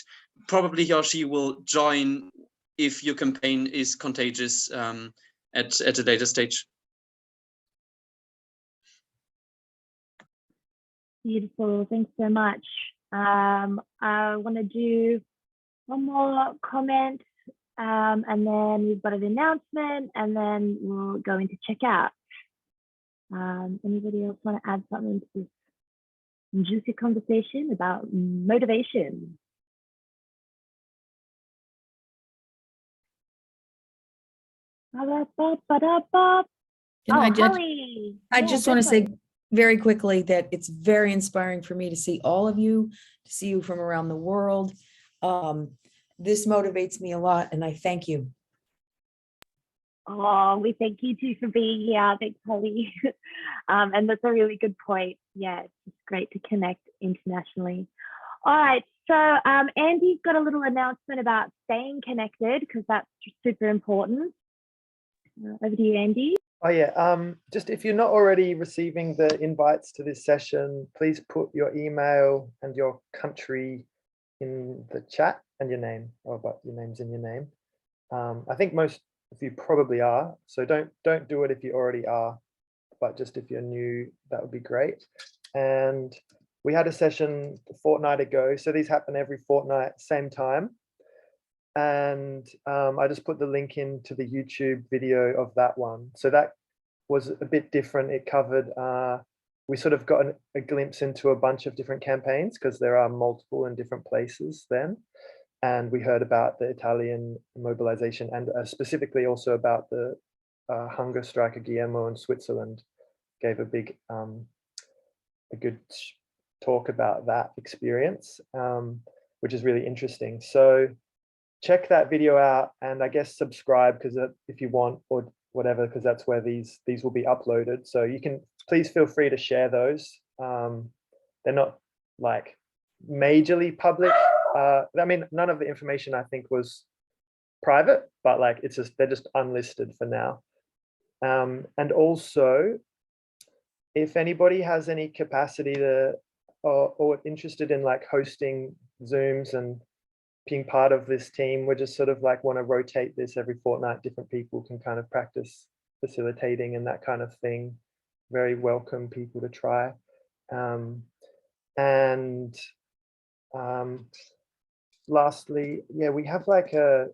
Probably he or she will join if your campaign is contagious at a later stage. Beautiful. Thanks so much. I want to do one more comment, and then we've got an announcement, and then we'll go into checkout. Anybody else want to add something to this juicy conversation about motivation? Holly. I just want to say very quickly that it's very inspiring for me to see all of you, to see you from around the world. This motivates me a lot, and I thank you. Oh, we thank you too for being here. Thanks, Holly. And that's a really good point. Yeah, it's great to connect internationally. All right, so Andy's got a little announcement about staying connected, because that's super important. Over to you, Andy. Oh yeah, just if you're not already receiving the invites to this session, please put your email and your country in the chat and your name, or about your name's in your name. I think most of you probably are, so don't do it if you already are, but just if you're new, that would be great. And we had a session a fortnight ago. So these happen every fortnight, same time. And I just put the link into the YouTube video of that one. So that was a bit different. It covered, we sort of got a glimpse into a bunch of different campaigns because there are multiple in different places then. And we heard about the Italian mobilization and specifically also about the hunger striker Guillermo in Switzerland. Gave a big, a good talk about that experience, which is really interesting. So check that video out, and I guess subscribe because if you want, or whatever, because that's where these will be uploaded. So you can please feel free to share those. They're not like majorly public. I mean, none of the information I think was private, but like it's just they're just unlisted for now. And also, if anybody has any capacity to or interested in like hosting Zooms and being part of this team, we're just sort of like want to rotate this every fortnight. Different people can kind of practice facilitating and that kind of thing. Very welcome people to try. Lastly, yeah, we have like a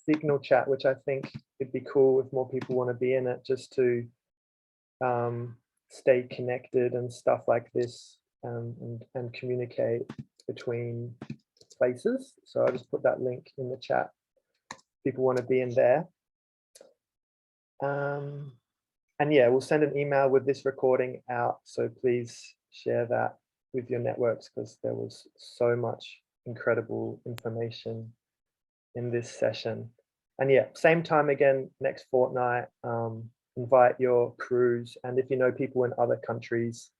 signal chat, which I think it'd be cool if more people want to be in it, just to stay connected and stuff like this, and communicate between places. So I'll just put that link in the chat. People want to be in there. And yeah, we'll send an email with this recording out. So please share that with your networks because there was so much incredible information in this session. And yeah, same time again next fortnight. Invite your crews, and if you know people in other countries,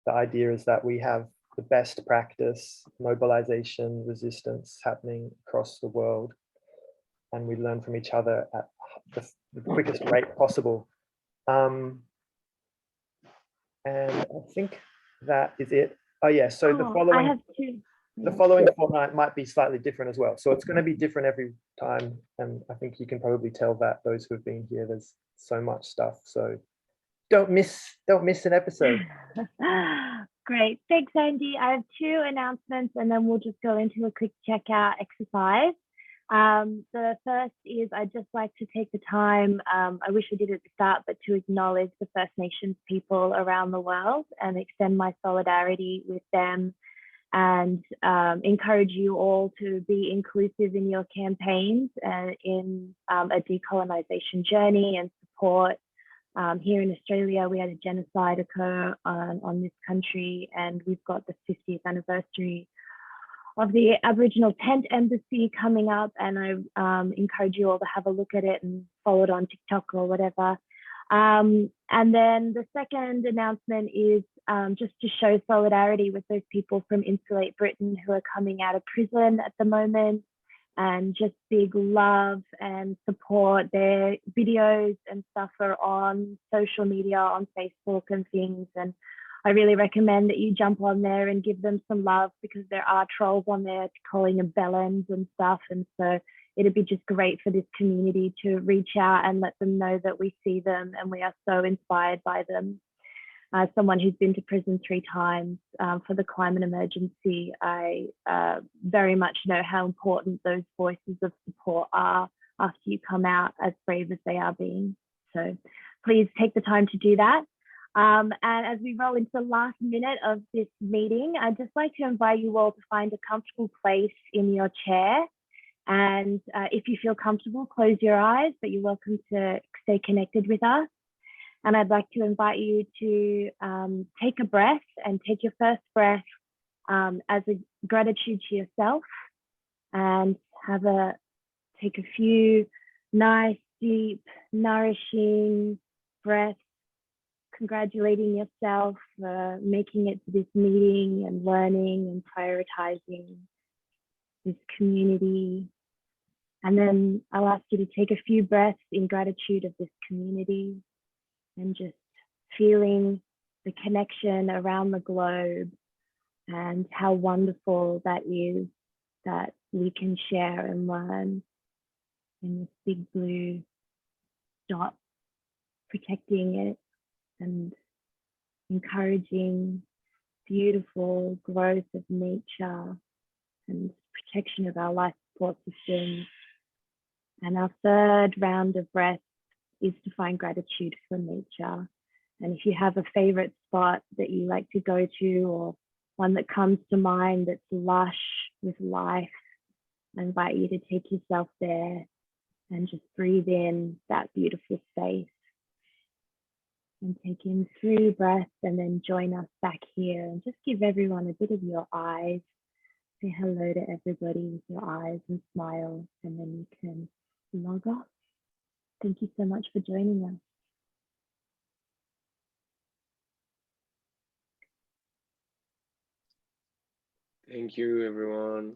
the idea is that we have the best practice, mobilization, resistance happening across the world, and we learn from each other at the quickest rate possible. And I think that is it. Oh yeah, so the following, I have two. the following fortnight might be slightly different as well. So it's going to be different every time, and I think you can probably tell that those who have been here, there's so much stuff. So don't miss an episode. Great, thanks, Andy. I have two announcements, and then we'll just go into a quick checkout exercise. The first is I'd just like to take the time, I wish I did at the start, but to acknowledge the First Nations people around the world and extend my solidarity with them, and encourage you all to be inclusive in your campaigns in a decolonization journey and support. Here in Australia, we had a genocide occur on this country, and we've got the 50th anniversary of the Aboriginal Tent Embassy coming up, and I encourage you all to have a look at it and follow it on TikTok or whatever. And then the second announcement is just to show solidarity with those people from Insulate Britain who are coming out of prison at the moment, and just big love and support. Their videos and stuff are on social media, on Facebook and things, and I really recommend that you jump on there and give them some love, because there are trolls on there calling them bellends and stuff, and so it'd be just great for this community to reach out and let them know that we see them and we are so inspired by them. As someone who's been to prison 3 times for the climate emergency, I very much know how important those voices of support are after you come out, as brave as they are being. So please take the time to do that. And as we roll into the last minute of this meeting, I'd just like to invite you all to find a comfortable place in your chair. And if you feel comfortable, close your eyes, but you're welcome to stay connected with us. And I'd like to invite you to take a breath and take your first breath as a gratitude to yourself, and take a few nice, deep, nourishing breaths, congratulating yourself for making it to this meeting and learning and prioritizing this community. And then I'll ask you to take a few breaths in gratitude of this community, and just feeling the connection around the globe and how wonderful that is, that we can share and learn in this big blue dot, protecting it and encouraging beautiful growth of nature and protection of our life support systems. And our third round of breath is to find gratitude for nature. And if you have a favorite spot that you like to go to, or one that comes to mind that's lush with life, I invite you to take yourself there and just breathe in that beautiful space. And take in 3 breaths and then join us back here and just give everyone a bit of your eyes. Say hello to everybody with your eyes and smile, and then you can log off. Thank you so much for joining us. Thank you, everyone.